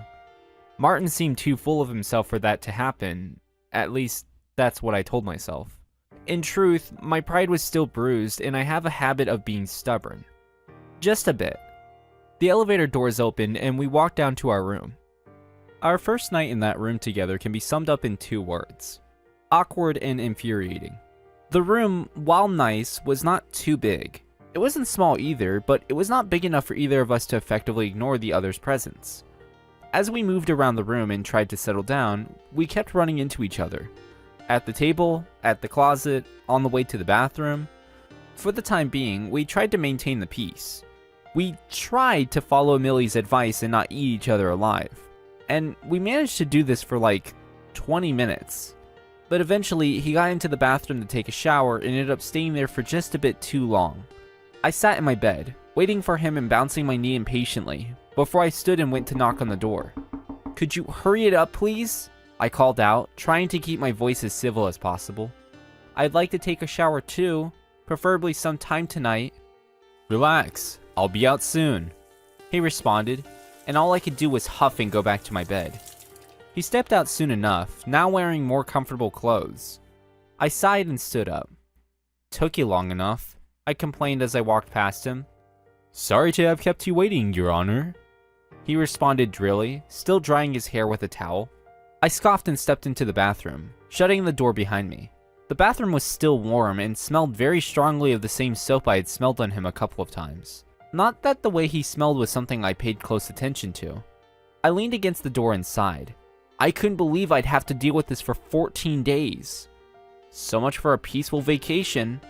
Martin seemed too full of himself for that to happen. At least, that's what I told myself. In truth, my pride was still bruised, and I have a habit of being stubborn. Just a bit. The elevator doors opened, and we walked down to our room. Our first night in that room together can be summed up in 2 words: awkward and infuriating. The room, while nice, was not too big. It wasn't small either, but it was not big enough for either of us to effectively ignore the other's presence. As we moved around the room and tried to settle down, we kept running into each other. At the table, at the closet, on the way to the bathroom. For the time being, we tried to maintain the peace. We tried to follow Millie's advice and not eat each other alive. And we managed to do this for like 20 minutes. But eventually, he got into the bathroom to take a shower and ended up staying there for just a bit too long. I sat in my bed, waiting for him and bouncing my knee impatiently, before I stood and went to knock on the door. "Could you hurry it up, please?" I called out, trying to keep my voice as civil as possible. "I'd like to take a shower too, preferably sometime tonight." "Relax, I'll be out soon," he responded, and all I could do was huff and go back to my bed. He stepped out soon enough, now wearing more comfortable clothes. I sighed and stood up. "Took you long enough," I complained as I walked past him. "Sorry to have kept you waiting, Your Honor," he responded drily, still drying his hair with a towel. I scoffed and stepped into the bathroom, shutting the door behind me. The bathroom was still warm and smelled very strongly of the same soap I had smelled on him a couple of times. Not that the way he smelled was something I paid close attention to. I leaned against the door and sighed. I couldn't believe I'd have to deal with this for 14 days. So much for a peaceful vacation.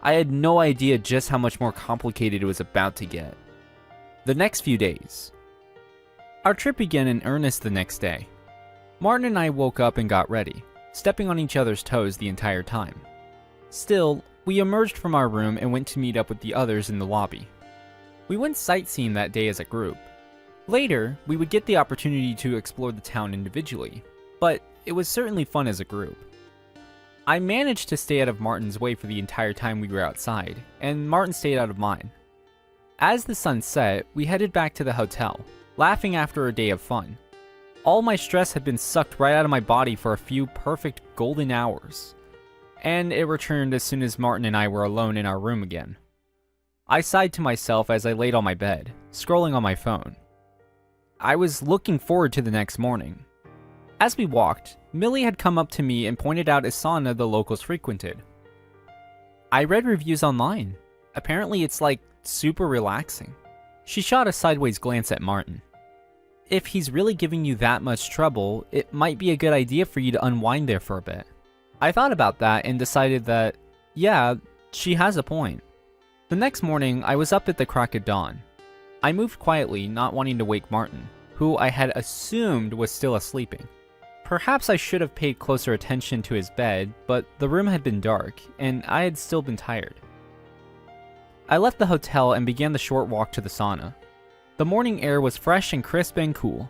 I had no idea just how much more complicated it was about to get. The next few days. Our trip began in earnest the next day. Martin and I woke up and got ready, stepping on each other's toes the entire time. Still, we emerged from our room and went to meet up with the others in the lobby. We went sightseeing that day as a group. Later, we would get the opportunity to explore the town individually, but it was certainly fun as a group. I managed to stay out of Martin's way for the entire time we were outside, and Martin stayed out of mine. As the sun set, we headed back to the hotel, laughing after a day of fun. All my stress had been sucked right out of my body for a few perfect golden hours, and it returned as soon as Martin and I were alone in our room again. I sighed to myself as I laid on my bed, scrolling on my phone. I was looking forward to the next morning. As we walked, Millie had come up to me and pointed out a sauna the locals frequented. I read reviews online. Apparently it's like super relaxing. She shot a sideways glance at Martin. If he's really giving you that much trouble, it might be a good idea for you to unwind there for a bit. I thought about that and decided that, yeah, she has a point. The next morning, I was up at the crack of dawn. I moved quietly, not wanting to wake Martin, who I had assumed was still asleep. Perhaps I should have paid closer attention to his bed, but the room had been dark, and I had still been tired. I left the hotel and began the short walk to the sauna. The morning air was fresh and crisp and cool.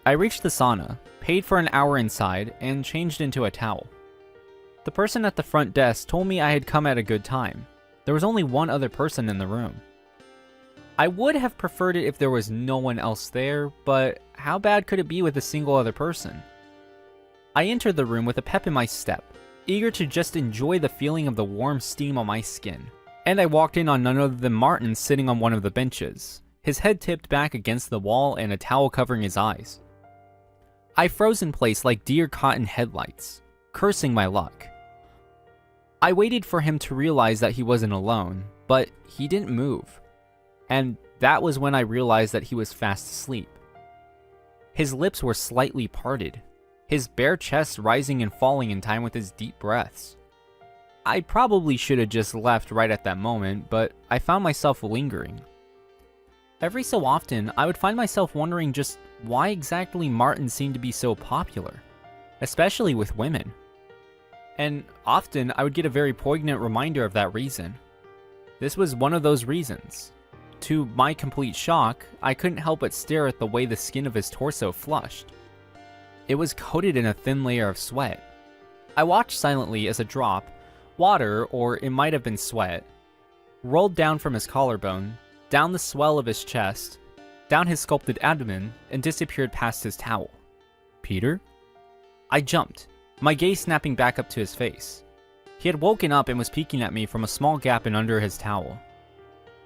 I reached the sauna, paid for an hour inside, and changed into a towel. The person at the front desk told me I had come at a good time. There was only one other person in the room. I would have preferred it if there was no one else there, but how bad could it be with a single other person? I entered the room with a pep in my step, eager to just enjoy the feeling of the warm steam on my skin. And I walked in on none other than Martin sitting on one of the benches, his head tipped back against the wall and a towel covering his eyes. I froze in place like deer caught in headlights, cursing my luck. I waited for him to realize that he wasn't alone, but he didn't move. And that was when I realized that he was fast asleep. His lips were slightly parted, his bare chest rising and falling in time with his deep breaths. I probably should have just left right at that moment, but I found myself lingering. Every so often, I would find myself wondering just why exactly Martin seemed to be so popular, especially with women. And often, I would get a very poignant reminder of that reason. This was one of those reasons. To my complete shock, I couldn't help but stare at the way the skin of his torso flushed. It was coated in a thin layer of sweat. I watched silently as a drop, water, or it might have been sweat, rolled down from his collarbone, down the swell of his chest, down his sculpted abdomen, and disappeared past his towel. "Peter?" I jumped, my gaze snapping back up to his face. He had woken up and was peeking at me from a small gap in under his towel.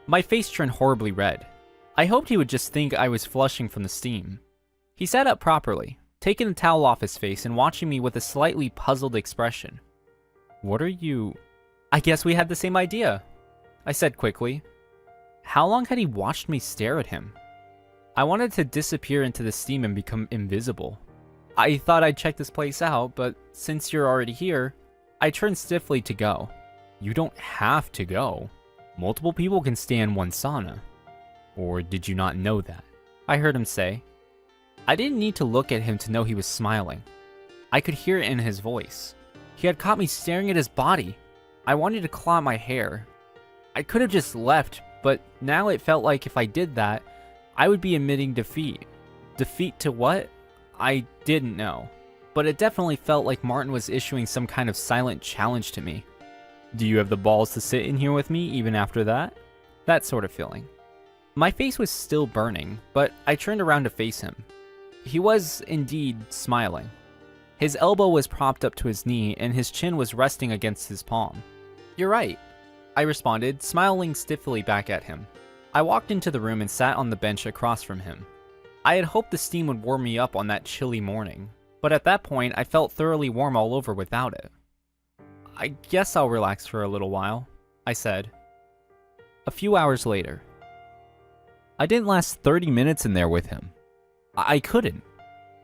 My face turned horribly red. I hoped he would just think I was flushing from the steam. He sat up properly, taking the towel off his face and watching me with a slightly puzzled expression. "What are you—" "I guess we had the same idea," I said quickly. How long had he watched me stare at him? I wanted to disappear into the steam and become invisible. I thought I'd check this place out, but since you're already here, I turned stiffly to go. "You don't have to go. Multiple people can stay in one sauna. Or did you not know that?" I heard him say. I didn't need to look at him to know he was smiling. I could hear it in his voice. He had caught me staring at his body. I wanted to claw at my hair. I could have just left, but now it felt like if I did that, I would be admitting defeat. Defeat to what? I didn't know. But it definitely felt like Martin was issuing some kind of silent challenge to me. Do you have the balls to sit in here with me even after that? That sort of feeling. My face was still burning, but I turned around to face him. He was indeed smiling. His elbow was propped up to his knee and his chin was resting against his palm. You're right, I responded, smiling stiffly back at him. I walked into the room and sat on the bench across from him. I had hoped the steam would warm me up on that chilly morning, but at that point I felt thoroughly warm all over without it. I guess I'll relax for a little while, I said. A few hours later. I didn't last 30 minutes in there with him. I couldn't.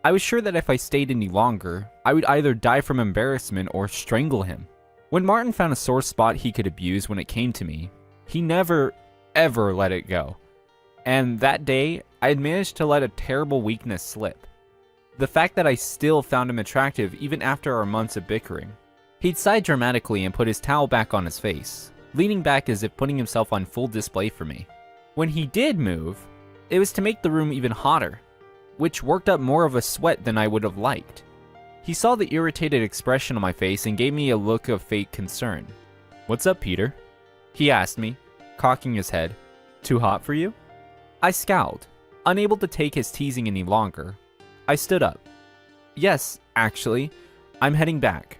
I was sure that if I stayed any longer, I would either die from embarrassment or strangle him. When Martin found a sore spot he could abuse when it came to me, he never, ever let it go. And that day, I had managed to let a terrible weakness slip. The fact that I still found him attractive even after our months of bickering. He'd sighed dramatically and put his towel back on his face, leaning back as if putting himself on full display for me. When he did move, it was to make the room even hotter, which worked up more of a sweat than I would have liked. He saw the irritated expression on my face and gave me a look of fake concern. "What's up, Peter?" he asked me, cocking his head. "Too hot for you?" I scowled, unable to take his teasing any longer. I stood up. "Yes, actually, I'm heading back."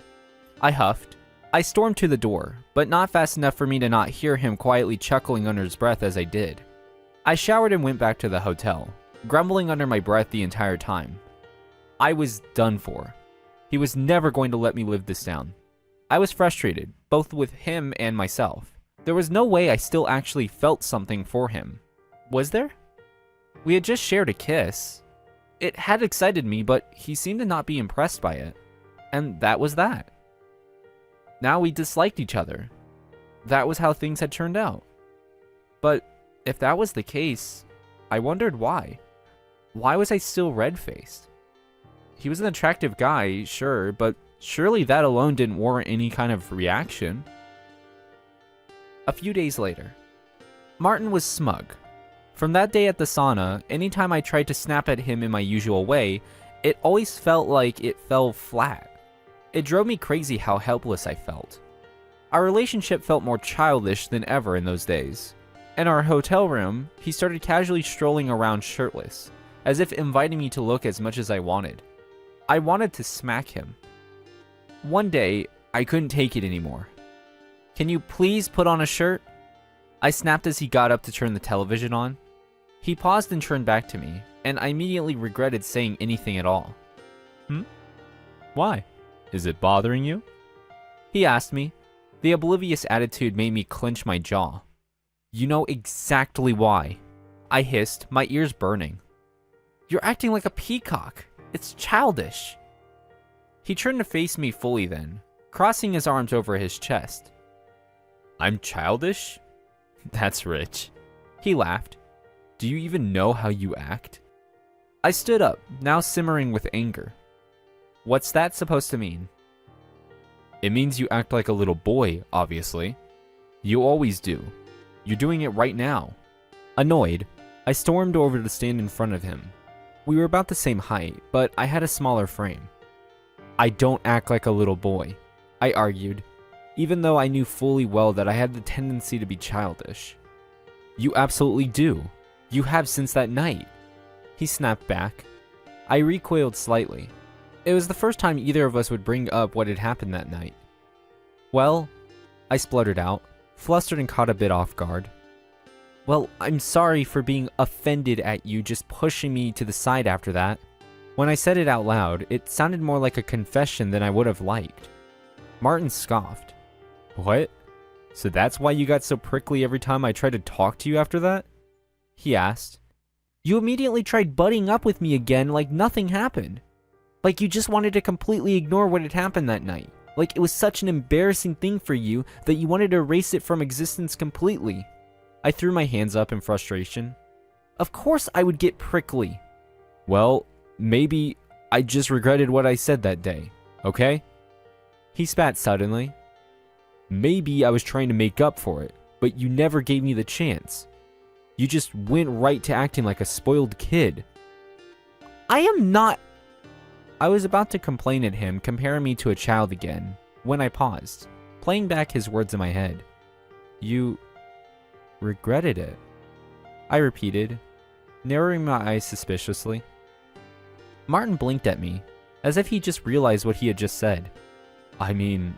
I huffed. I stormed to the door, but not fast enough for me to not hear him quietly chuckling under his breath as I did. I showered and went back to the hotel, grumbling under my breath the entire time. I was done for. He was never going to let me live this down. I was frustrated, both with him and myself. There was no way I still actually felt something for him. Was there? We had just shared a kiss. It had excited me, but he seemed to not be impressed by it. And that was that. Now we disliked each other. That was how things had turned out. But if that was the case, I wondered why. Why was I still red-faced? He was an attractive guy, sure, but surely that alone didn't warrant any kind of reaction. A few days later, Martin was smug. From that day at the sauna, anytime I tried to snap at him in my usual way, it always felt like it fell flat. It drove me crazy how helpless I felt. Our relationship felt more childish than ever in those days. In our hotel room, he started casually strolling around shirtless, as if inviting me to look as much as I wanted. I wanted to smack him. One day, I couldn't take it anymore. "Can you please put on a shirt?" I snapped as he got up to turn the television on. He paused and turned back to me, and I immediately regretted saying anything at all. Why? Is it bothering you?" he asked me. The oblivious attitude made me clench my jaw. "You know exactly why," I hissed, my ears burning. "You're acting like a peacock. It's childish." He turned to face me fully then, crossing his arms over his chest. "I'm childish? That's rich." He laughed. "Do you even know how you act?" I stood up, now simmering with anger. "What's that supposed to mean?" "It means you act like a little boy, obviously. You always do. You're doing it right now." Annoyed, I stormed over to stand in front of him. We were about the same height, but I had a smaller frame. "I don't act like a little boy," I argued, even though I knew fully well that I had the tendency to be childish. "You absolutely do. You have since that night." He snapped back. I recoiled slightly. It was the first time either of us would bring up what had happened that night. "Well," I spluttered out, flustered and caught a bit off guard. "Well, I'm sorry for being offended at you just pushing me to the side after that." When I said it out loud, it sounded more like a confession than I would have liked. Martin scoffed. "What? So that's why you got so prickly every time I tried to talk to you after that?" he asked. "You immediately tried butting up with me again like nothing happened. Like you just wanted to completely ignore what had happened that night. Like it was such an embarrassing thing for you that you wanted to erase it from existence completely." I threw my hands up in frustration. "Of course I would get prickly." "Well, maybe I just regretted what I said that day. okay? He spat suddenly. Maybe I was trying to make up for it, but you never gave me the chance. You just went right to acting like a spoiled kid. I am not... I was about to complain at him, comparing me to a child again, when I paused, playing back his words in my head. You regretted it, I repeated, narrowing my eyes suspiciously. Martin blinked at me, as if he just realized what he had just said. I mean...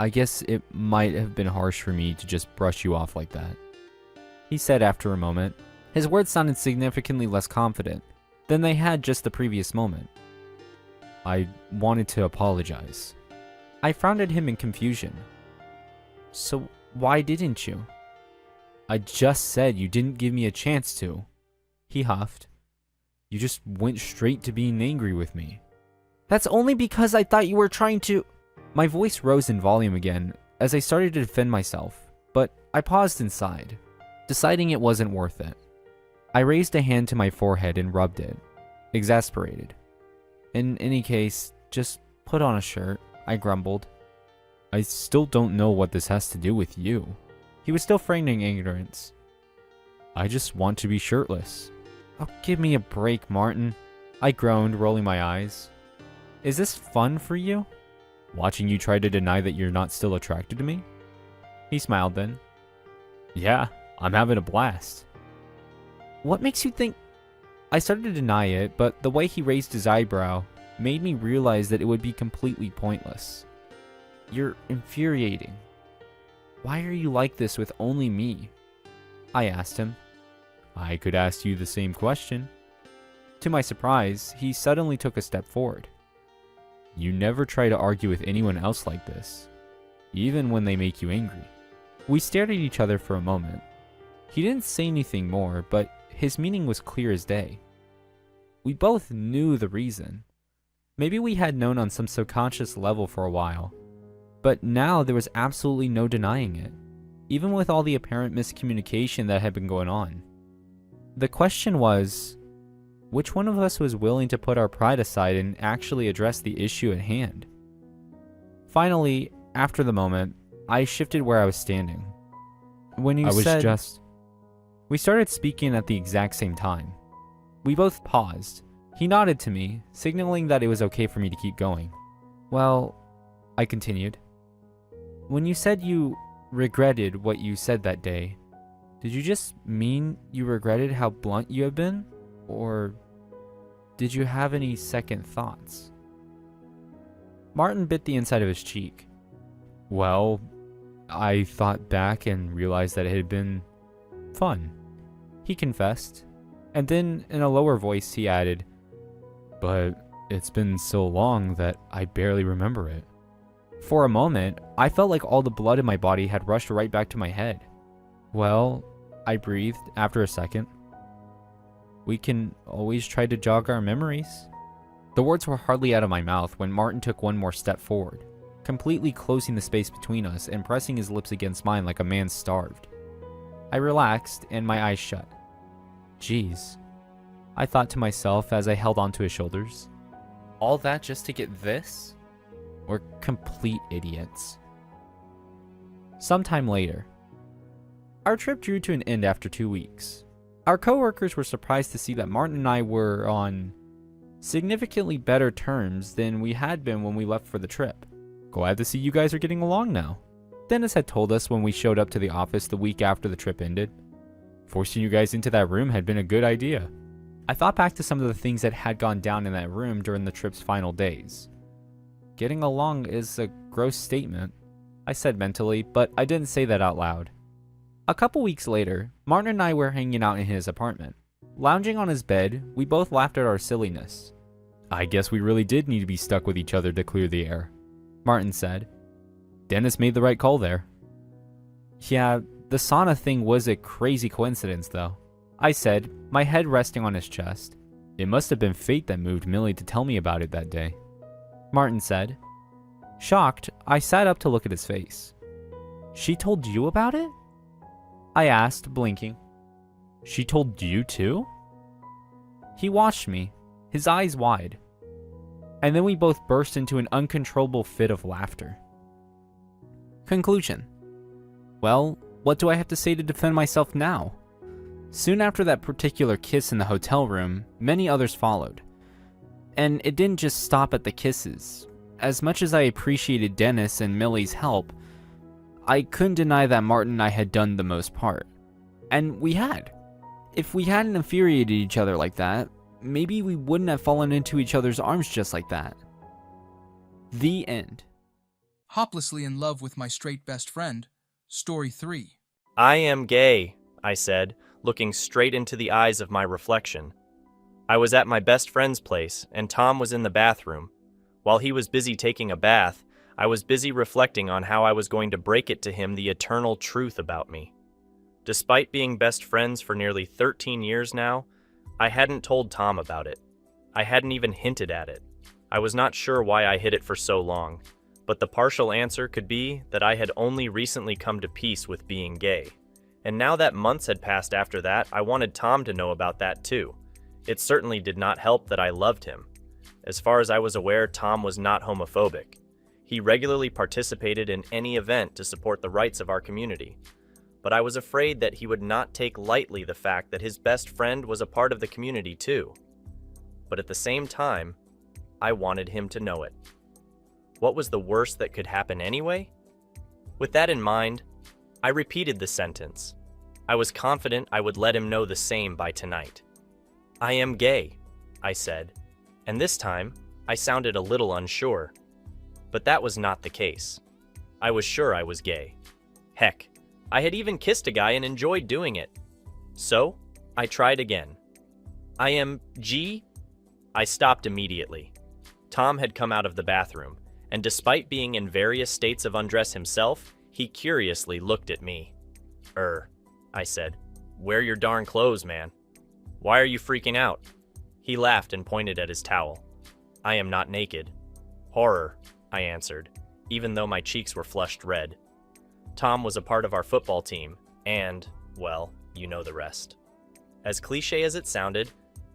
I guess it might have been harsh for me to just brush you off like that, he said after a moment. His words sounded significantly less confident than they had just the previous moment. I wanted to apologize. I frowned at him in confusion. So why didn't you? I just said you didn't give me a chance to, he huffed. You just went straight to being angry with me. That's only because I thought you were trying to... My voice rose in volume again as I started to defend myself, but I paused inside, deciding it wasn't worth it. I raised a hand to my forehead and rubbed it, exasperated. In any case, just put on a shirt, I grumbled. I still don't know what this has to do with you. He was still feigning ignorance. I just want to be shirtless. Oh, give me a break, Martin, I groaned, rolling my eyes. Is this fun for you? Watching you try to deny that you're not still attracted to me? He smiled then. Yeah, I'm having a blast. What makes you think... I started to deny it, but the way he raised his eyebrow made me realize that it would be completely pointless. You're infuriating. Why are you like this with only me? I asked him. I could ask you the same question. To my surprise, he suddenly took a step forward. You never try to argue with anyone else like this, even when they make you angry. We stared at each other for a moment. He didn't say anything more, but his meaning was clear as day. We both knew the reason. Maybe we had known on some subconscious level for a while, but now there was absolutely no denying it, even with all the apparent miscommunication that had been going on. The question was, which one of us was willing to put our pride aside and actually address the issue at hand? Finally, after the moment, I shifted where I was standing. When you said... We started speaking at the exact same time. We both paused. He nodded to me, signaling that it was okay for me to keep going. Well, I continued. When you said you regretted what you said that day, did you just mean you regretted how blunt you have been? Or did you have any second thoughts? Martin bit the inside of his cheek. Well, I thought back and realized that it had been fun, he confessed. And then in a lower voice he added, but it's been so long that I barely remember it. For a moment, I felt like all the blood in my body had rushed right back to my head. Well, I breathed after a second. We can always try to jog our memories. The words were hardly out of my mouth when Martin took one more step forward, completely closing the space between us and pressing his lips against mine like a man starved. I relaxed and my eyes shut. Jeez, I thought to myself as I held onto his shoulders. All that just to get this? We're complete idiots. Sometime later. Our trip drew to an end after 2 weeks. Our coworkers were surprised to see that Martin and I were on significantly better terms than we had been when we left for the trip. Glad to see you guys are getting along now, Dennis had told us when we showed up to the office the week after the trip ended. Forcing you guys into that room had been a good idea. I thought back to some of the things that had gone down in that room during the trip's final days. Getting along is a gross statement, I said mentally, but I didn't say that out loud. A couple weeks later, Martin and I were hanging out in his apartment. Lounging on his bed, we both laughed at our silliness. I guess we really did need to be stuck with each other to clear the air, Martin said. Dennis made the right call there. Yeah, the sauna thing was a crazy coincidence though, I said, my head resting on his chest. It must have been fate that moved Millie to tell me about it that day, Martin said. Shocked, I sat up to look at his face. She told you about it? I asked, blinking. She told you too? He watched me, his eyes wide. and then we both burst into an uncontrollable fit of laughter. Conclusion. Well, what do I have to say to defend myself now? Soon after that particular kiss in the hotel room, many others followed. And it didn't just stop at the kisses. As much as I appreciated Dennis and Millie's help, I couldn't deny that Martin and I had done the most part. And we had. If we hadn't infuriated each other like that, maybe we wouldn't have fallen into each other's arms just like that. The end. Hopelessly in love with my straight best friend. Story 3. I am gay, I said, looking straight into the eyes of my reflection. I was at my best friend's place, and Tom was in the bathroom. While he was busy taking a bath, I was busy reflecting on how I was going to break it to him the eternal truth about me. Despite being best friends for nearly 13 years now, I hadn't told Tom about it. I hadn't even hinted at it. I was not sure why I hid it for so long, but the partial answer could be that I had only recently come to peace with being gay. And now that months had passed after that, I wanted Tom to know about that too. It certainly did not help that I loved him. As far as I was aware, Tom was not homophobic. He regularly participated in any event to support the rights of our community. But I was afraid that he would not take lightly the fact that his best friend was a part of the community too. But at the same time, I wanted him to know it. What was the worst that could happen anyway? With that in mind, I repeated the sentence. I was confident I would let him know the same by tonight. I am gay, I said, and this time I sounded a little unsure. But that was not the case. I was sure I was gay. Heck, I had even kissed a guy and enjoyed doing it. So, I tried again. I am G. I stopped immediately. Tom had come out of the bathroom, and despite being in various states of undress himself, he curiously looked at me. I said, wear your darn clothes, man. Why are you freaking out? He laughed and pointed at his towel. I am not naked. Horror, I answered, even though my cheeks were flushed red. Tom was a part of our football team, and, well, you know the rest. As cliche as it sounded,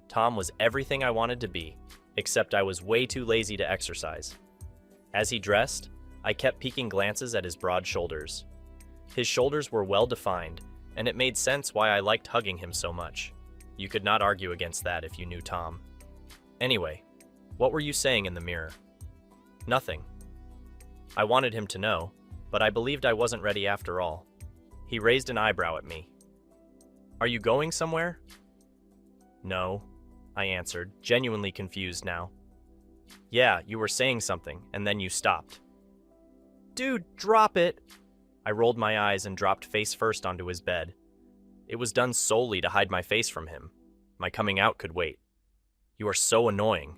Tom was everything I wanted to be, except I was way too lazy to exercise. As he dressed, I kept peeking glances at his broad shoulders. His shoulders were well defined, and it made sense why I liked hugging him so much. You could not argue against that if you knew Tom. Anyway, what were you saying in the mirror? Nothing. I wanted him to know, but I believed I wasn't ready after all. He raised an eyebrow at me. Are you going somewhere? No, I answered, genuinely confused now. Yeah, you were saying something, and then you stopped. Dude, drop it! I rolled my eyes and dropped face first onto his bed. It was done solely to hide my face from him. My coming out could wait. You are so annoying.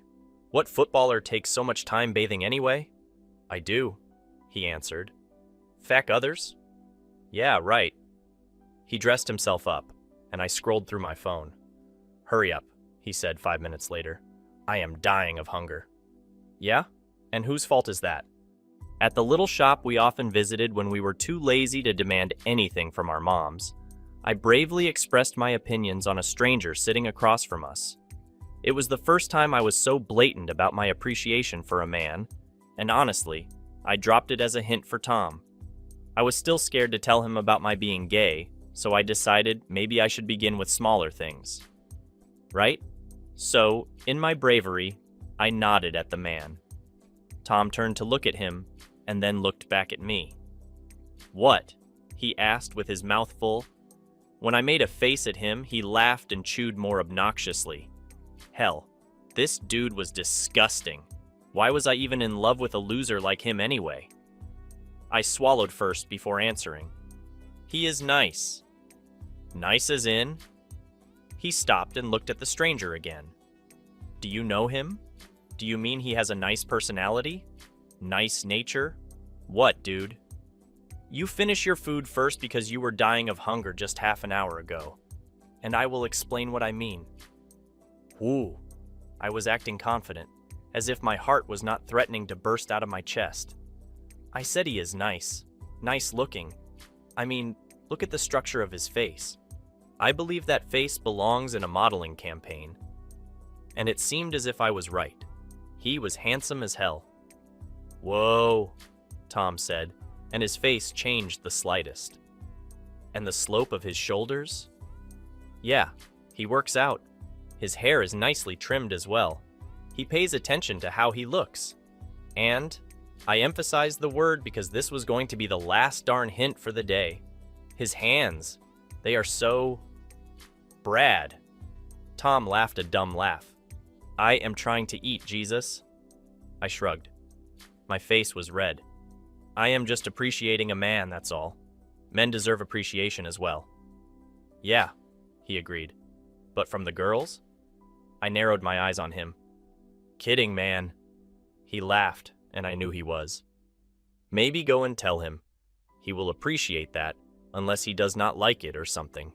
What footballer takes so much time bathing anyway? I do, he answered. Feck others? Yeah, right. He dressed himself up, and I scrolled through my phone. Hurry up, he said 5 minutes later. I am dying of hunger. Yeah? And whose fault is that? At the little shop we often visited when we were too lazy to demand anything from our moms, I bravely expressed my opinions on a stranger sitting across from us. It was the first time I was so blatant about my appreciation for a man, and honestly, I dropped it as a hint for Tom. I was still scared to tell him about my being gay, so I decided maybe I should begin with smaller things. Right? So, in my bravery, I nodded at the man. Tom turned to look at him, and then looked back at me. What? He asked with his mouth full. When I made a face at him, he laughed and chewed more obnoxiously. Hell, this dude was disgusting. Why was I even in love with a loser like him anyway? I swallowed first before answering. He is nice. Nice as in? He stopped and looked at the stranger again. Do you know him? Do you mean he has a nice personality? Nice nature? What, dude? You finish your food first because you were dying of hunger just half an hour ago. And I will explain what I mean. Ooh. I was acting confident, as if my heart was not threatening to burst out of my chest. I said he is nice. Nice looking. I mean, look at the structure of his face. I believe that face belongs in a modeling campaign. And it seemed as if I was right. He was handsome as hell. "Whoa," Tom said, and his face changed the slightest. "And the slope of his shoulders?" "Yeah, he works out. His hair is nicely trimmed as well. He pays attention to how he looks. And I emphasized the word because this was going to be the last darn hint for the day. His hands, they are so... Brad." Tom laughed a dumb laugh. "I am trying to eat, Jesus." I shrugged. My face was red. "I am just appreciating a man, that's all. Men deserve appreciation as well." "Yeah," he agreed. "But from the girls?" I narrowed my eyes on him. "Kidding, man." He laughed, and I knew he was. "Maybe go and tell him. He will appreciate that, unless he does not like it or something."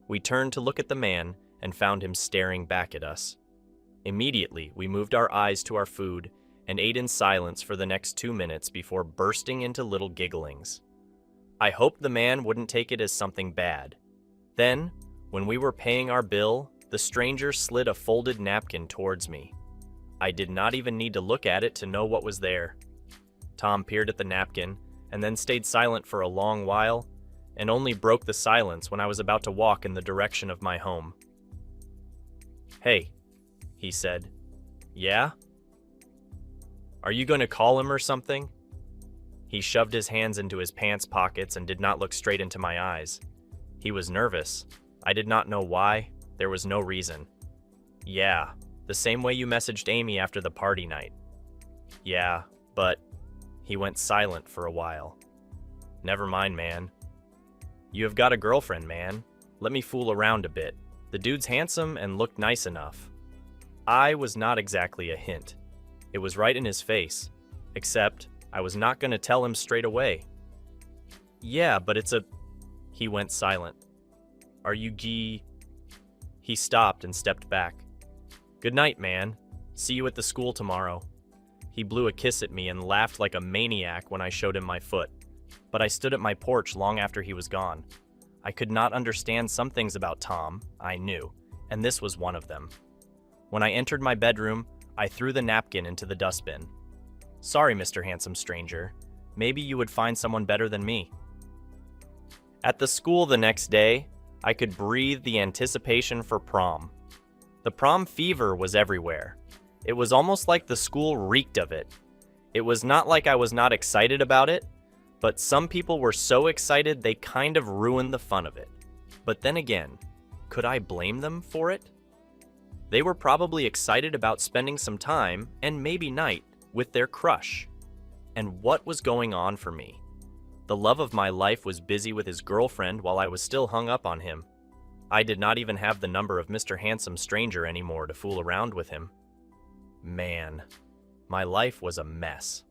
We turned to look at the man and found him staring back at us. Immediately, we moved our eyes to our food and ate in silence for the next 2 minutes before bursting into little gigglings. I hoped the man wouldn't take it as something bad. Then, when we were paying our bill, the stranger slid a folded napkin towards me. I did not even need to look at it to know what was there. Tom peered at the napkin and then stayed silent for a long while, and only broke the silence when I was about to walk in the direction of my home. "Hey," he said. "Yeah? Are you going to call him or something?" He shoved his hands into his pants pockets and did not look straight into my eyes. He was nervous. I did not know why. There was no reason. "Yeah, the same way you messaged Amy after the party night." "Yeah, but..." He went silent for a while. "Never mind, man. You have got a girlfriend, man. Let me fool around a bit. The dude's handsome and looked nice enough." I was not exactly a hint. It was right in his face, except I was not going to tell him straight away. "Yeah, but it's a..." He went silent. "Are you He stopped and stepped back. "Good night, man. See you at the school tomorrow." He blew a kiss at me and laughed like a maniac when I showed him my foot. But I stood at my porch long after he was gone. I could not understand some things about Tom, I knew, and this was one of them. When I entered my bedroom, I threw the napkin into the dustbin. "Sorry, Mr. Handsome Stranger. Maybe you would find someone better than me." At the school the next day, I could breathe the anticipation for prom. The prom fever was everywhere. It was almost like the school reeked of it. It was not like I was not excited about it, but some people were so excited they kind of ruined the fun of it. But then again, could I blame them for it? They were probably excited about spending some time, and maybe night, with their crush. And what was going on for me? The love of my life was busy with his girlfriend while I was still hung up on him. I did not even have the number of Mr. Handsome Stranger anymore to fool around with him. Man, my life was a mess.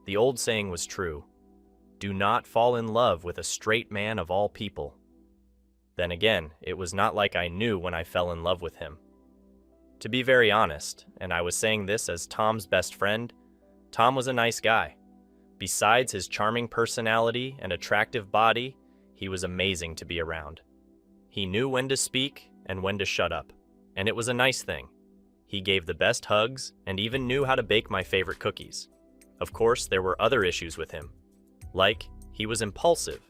The old saying was true. Do not fall in love with a straight man of all people. Then again, it was not like I knew when I fell in love with him. To be very honest, and I was saying this as Tom's best friend, Tom was a nice guy. Besides his charming personality and attractive body, he was amazing to be around. He knew when to speak and when to shut up, and it was a nice thing. He gave the best hugs and even knew how to bake my favorite cookies. Of course, there were other issues with him. Like, he was impulsive.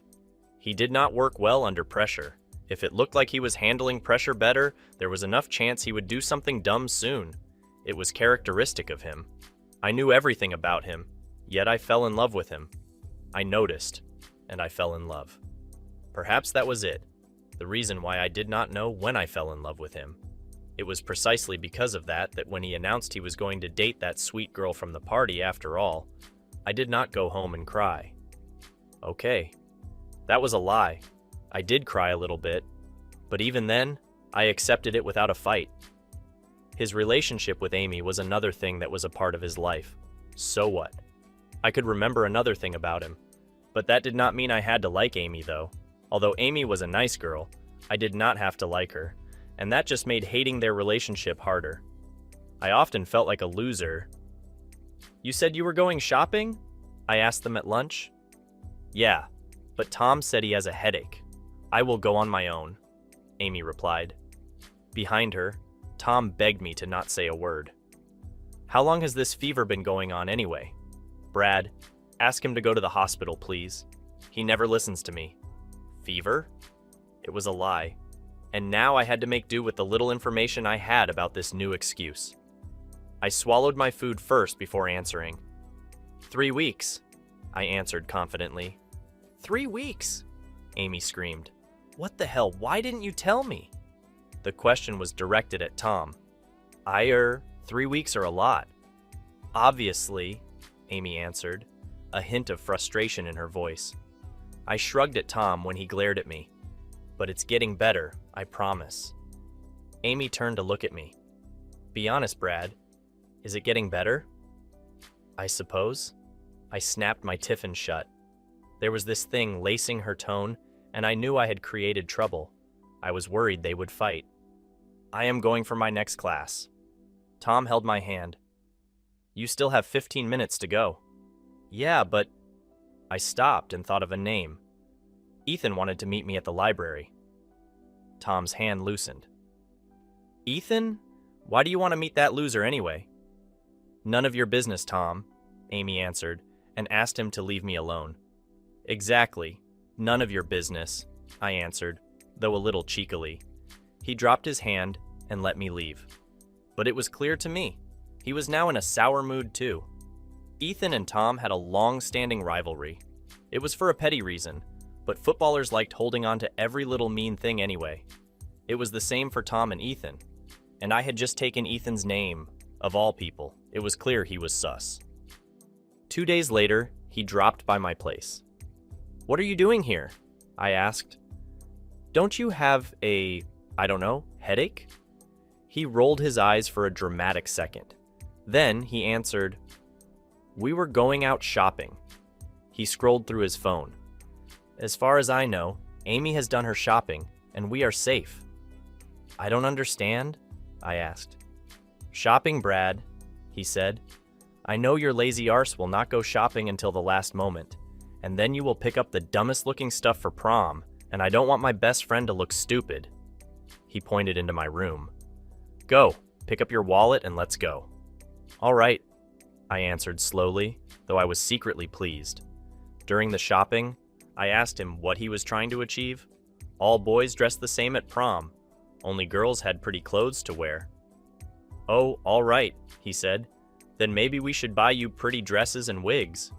He did not work well under pressure. If it looked like he was handling pressure better, there was enough chance he would do something dumb soon. It was characteristic of him. I knew everything about him, yet I fell in love with him. I noticed, and I fell in love. Perhaps that was it, the reason why I did not know when I fell in love with him. It was precisely because of that when he announced he was going to date that sweet girl from the party after all, I did not go home and cry. Okay, that was a lie. I did cry a little bit, but even then, I accepted it without a fight. His relationship with Amy was another thing that was a part of his life. So what? I could remember another thing about him, but that did not mean I had to like Amy though. Although Amy was a nice girl, I did not have to like her, and that just made hating their relationship harder. I often felt like a loser. "You said you were going shopping?" I asked them at lunch. "Yeah, but Tom said he has a headache. I will go on my own," Amy replied. Behind her, Tom begged me to not say a word. How long has this fever been going on anyway? Brad, ask him to go to the hospital, please. He never listens to me. Fever? It was a lie. And now I had to make do with the little information I had about this new excuse. I swallowed my food first before answering. 3 weeks, I answered confidently. 3 weeks, Amy screamed. What the hell, why didn't you tell me? The question was directed at Tom. 3 weeks are a lot. Obviously, Amy answered, a hint of frustration in her voice. I shrugged at Tom when he glared at me. But it's getting better, I promise. Amy turned to look at me. Be honest, Brad. Is it getting better? I suppose. I snapped my tiffin shut. There was this thing lacing her tone, and I knew I had created trouble. I was worried they would fight. I am going for my next class. Tom held my hand. You still have 15 minutes to go. Yeah, but... I stopped and thought of a name. Ethan wanted to meet me at the library. Tom's hand loosened. Ethan? Why do you want to meet that loser anyway? None of your business, Tom, Amy answered, and asked him to leave me alone. Exactly. None of your business, I answered, though a little cheekily. He dropped his hand and let me leave. But it was clear to me. He was now in a sour mood too. Ethan and Tom had a long-standing rivalry. It was for a petty reason, but footballers liked holding on to every little mean thing anyway. It was the same for Tom and Ethan, and I had just taken Ethan's name. Of all people, it was clear he was sus. 2 days later, he dropped by my place. What are you doing here? I asked. Don't you have a, headache? He rolled his eyes for a dramatic second. Then he answered, We were going out shopping. He scrolled through his phone. As far as I know, Amy has done her shopping, and we are safe. I don't understand, I asked. Shopping, Brad, he said. I know your lazy arse will not go shopping until the last moment, and then you will pick up the dumbest looking stuff for prom, and I don't want my best friend to look stupid. He pointed into my room. Go, pick up your wallet and let's go. All right, I answered slowly, though I was secretly pleased. During the shopping, I asked him what he was trying to achieve. All boys dressed the same at prom, only girls had pretty clothes to wear. Oh, all right, he said. Then maybe we should buy you pretty dresses and wigs.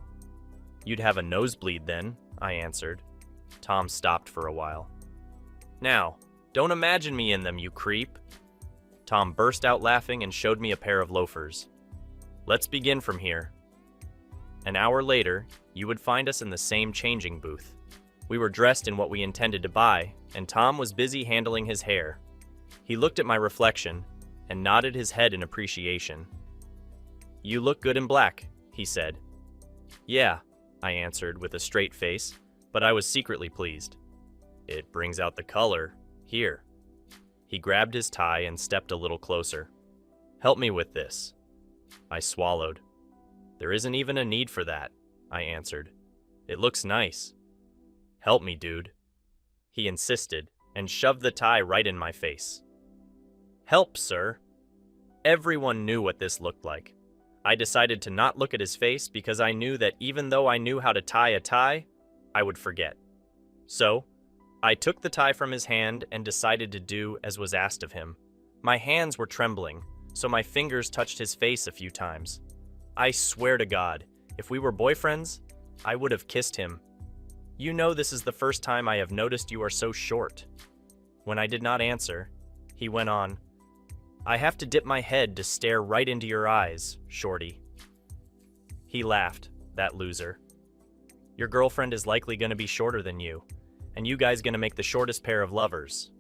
You'd have a nosebleed then, I answered. Tom stopped for a while. Now, don't imagine me in them, you creep. Tom burst out laughing and showed me a pair of loafers. Let's begin from here. An hour later, you would find us in the same changing booth. We were dressed in what we intended to buy, and Tom was busy handling his hair. He looked at my reflection and nodded his head in appreciation. You look good in black, he said. Yeah, I answered with a straight face, but I was secretly pleased. It brings out the color. Here. He grabbed his tie and stepped a little closer. Help me with this. I swallowed. There isn't even a need for that, I answered. It looks nice. Help me, dude. He insisted and shoved the tie right in my face. Help, sir. Everyone knew what this looked like. I decided to not look at his face because I knew that even though I knew how to tie a tie, I would forget. So, I took the tie from his hand and decided to do as was asked of him. My hands were trembling, so my fingers touched his face a few times. I swear to God, if we were boyfriends, I would have kissed him. You know this is the first time I have noticed you are so short. When I did not answer, he went on, I have to dip my head to stare right into your eyes, shorty. He laughed, that loser. Your girlfriend is likely going to be shorter than you, and you guys going to make the shortest pair of lovers.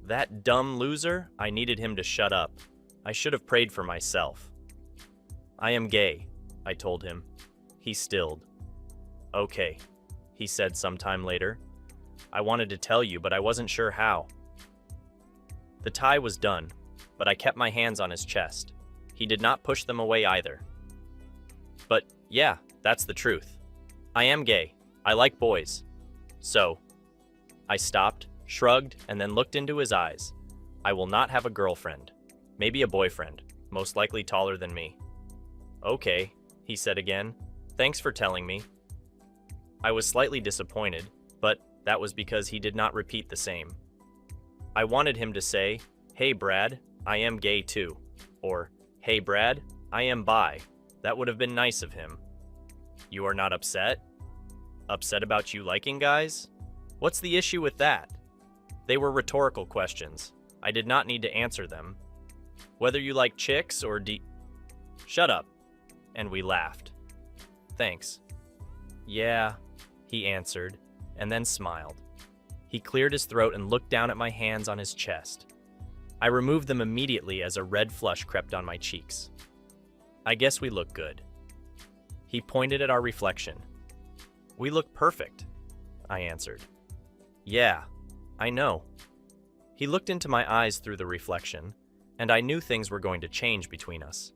That dumb loser, I needed him to shut up. I should have prayed for myself. I am gay, I told him. He stilled. Okay, he said sometime later. I wanted to tell you, but I wasn't sure how. The tie was done, but I kept my hands on his chest. He did not push them away either. But yeah, that's the truth. I am gay. I like boys. So, I stopped, shrugged, and then looked into his eyes. I will not have a girlfriend. Maybe a boyfriend. most likely taller than me. Okay, he said again. Thanks for telling me. I was slightly disappointed, but that was because he did not repeat the same. I wanted him to say, "Hey Brad, I am gay too," or "Hey Brad, I am bi." That would have been nice of him. You are not upset? Upset about you liking guys? What's the issue with that? They were rhetorical questions. I did not need to answer them. Whether you like chicks or Shut up. And we laughed. Thanks. Yeah, he answered, and then smiled. He cleared his throat and looked down at my hands on his chest. I removed them immediately as a red flush crept on my cheeks. I guess we look good. He pointed at our reflection. We look perfect, I answered. Yeah, I know. He looked into my eyes through the reflection, and I knew things were going to change between us.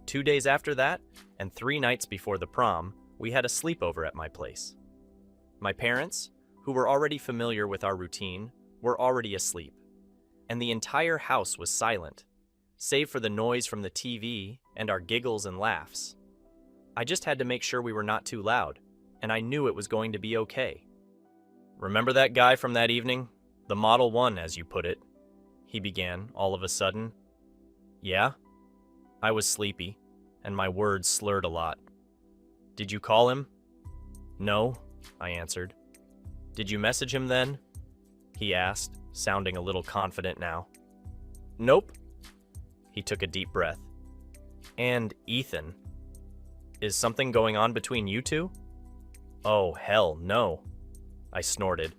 2 days after that, and 3 nights before the prom, we had a sleepover at my place. My parents, who were already familiar with our routine, were already asleep, and the entire house was silent, save for the noise from the TV and our giggles and laughs. I just had to make sure we were not too loud, and I knew it was going to be okay. Remember that guy from that evening? The Model 1, as you put it, he began all of a sudden. Yeah? I was sleepy, and my words slurred a lot. Did you call him? No, I answered. Did you message him then? He asked, sounding a little confident now. Nope. He took a deep breath. And Ethan. Is something going on between you two? Oh, hell no. I snorted.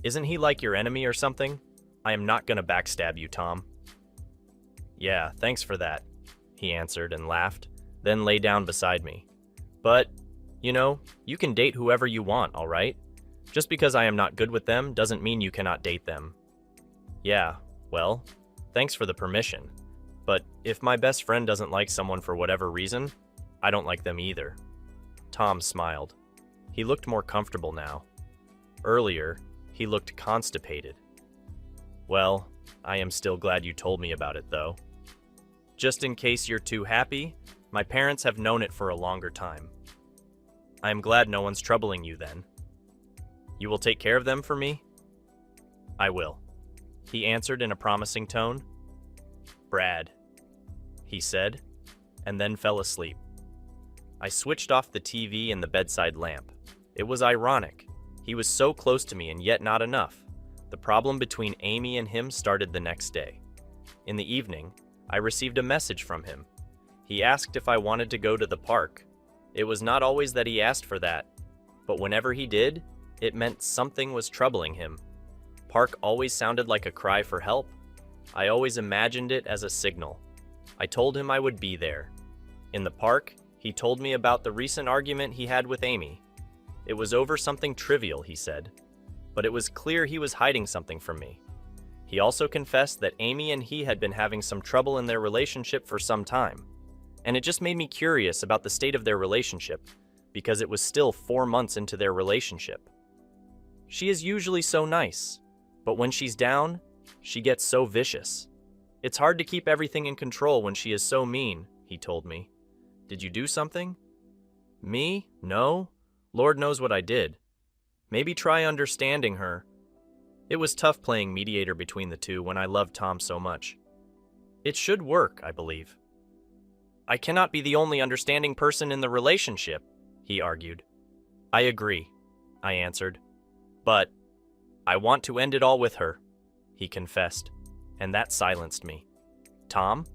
Isn't he like your enemy or something? I am not gonna backstab you, Tom. Yeah, thanks for that, he answered and laughed, then lay down beside me. But, you know, you can date whoever you want, all right? Just because I am not good with them doesn't mean you cannot date them. Yeah, well, thanks for the permission. But if my best friend doesn't like someone for whatever reason, I don't like them either. Tom smiled. He looked more comfortable now. Earlier, he looked constipated. Well, I am still glad you told me about it, though. Just in case you're too happy, my parents have known it for a longer time. I am glad no one's troubling you then. You will take care of them for me? I will, he answered in a promising tone. Brad, he said, and then fell asleep. I switched off the TV and the bedside lamp. It was ironic. He was so close to me and yet not enough. The problem between Amy and him started the next day. In the evening, I received a message from him. He asked if I wanted to go to the park. It was not always that he asked for that, but whenever he did, it meant something was troubling him. Park always sounded like a cry for help. I always imagined it as a signal. I told him I would be there. In the park, he told me about the recent argument he had with Amy. It was over something trivial, he said, but it was clear he was hiding something from me. He also confessed that Amy and he had been having some trouble in their relationship for some time, and it just made me curious about the state of their relationship, because it was still 4 months into their relationship. She is usually so nice, but when she's down, she gets so vicious. It's hard to keep everything in control when she is so mean, he told me. Did you do something? Me? No. Lord knows what I did. Maybe try understanding her. It was tough playing mediator between the two when I loved Tom so much. It should work, I believe. I cannot be the only understanding person in the relationship, he argued. I agree, I answered. But I want to end it all with her, he confessed, and that silenced me. Tom?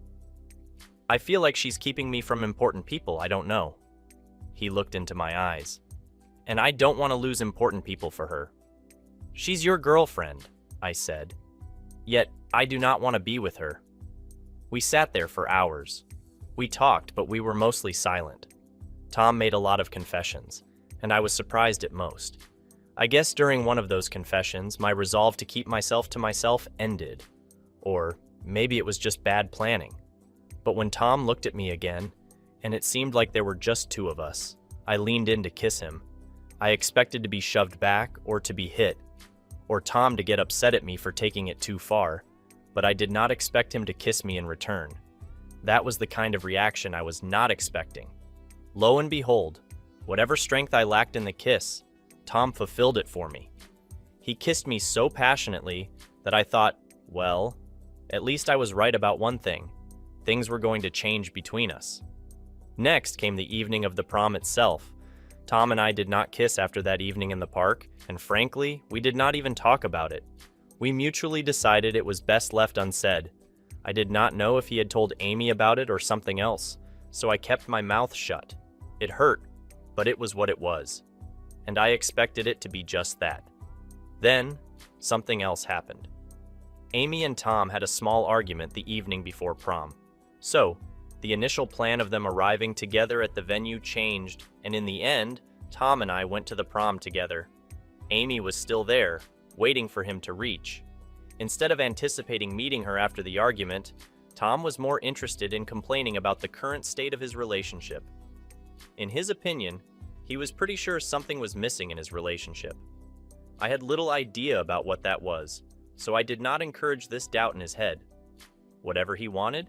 I feel like she's keeping me from important people I don't know. He looked into my eyes. And I don't want to lose important people for her. She's your girlfriend, I said. Yet, I do not want to be with her. We sat there for hours. We talked, but we were mostly silent. Tom made a lot of confessions, and I was surprised at most. I guess during one of those confessions, my resolve to keep myself to myself ended. Or maybe it was just bad planning. But when Tom looked at me again, and it seemed like there were just 2 of us, I leaned in to kiss him. I expected to be shoved back or to be hit, or Tom to get upset at me for taking it too far, but I did not expect him to kiss me in return. That was the kind of reaction I was not expecting. Lo and behold, whatever strength I lacked in the kiss, Tom fulfilled it for me. He kissed me so passionately that I thought, well, at least I was right about one thing. Things were going to change between us. Next came the evening of the prom itself. Tom and I did not kiss after that evening in the park, and frankly, we did not even talk about it. We mutually decided it was best left unsaid. I did not know if he had told Amy about it or something else, so I kept my mouth shut. It hurt, but it was what it was, and I expected it to be just that. Then, something else happened. Amy and Tom had a small argument the evening before prom. So, the initial plan of them arriving together at the venue changed, and in the end, Tom and I went to the prom together. Amy was still there, waiting for him to reach. Instead of anticipating meeting her after the argument, Tom was more interested in complaining about the current state of his relationship. In his opinion, he was pretty sure something was missing in his relationship. I had little idea about what that was, so I did not encourage this doubt in his head. Whatever he wanted,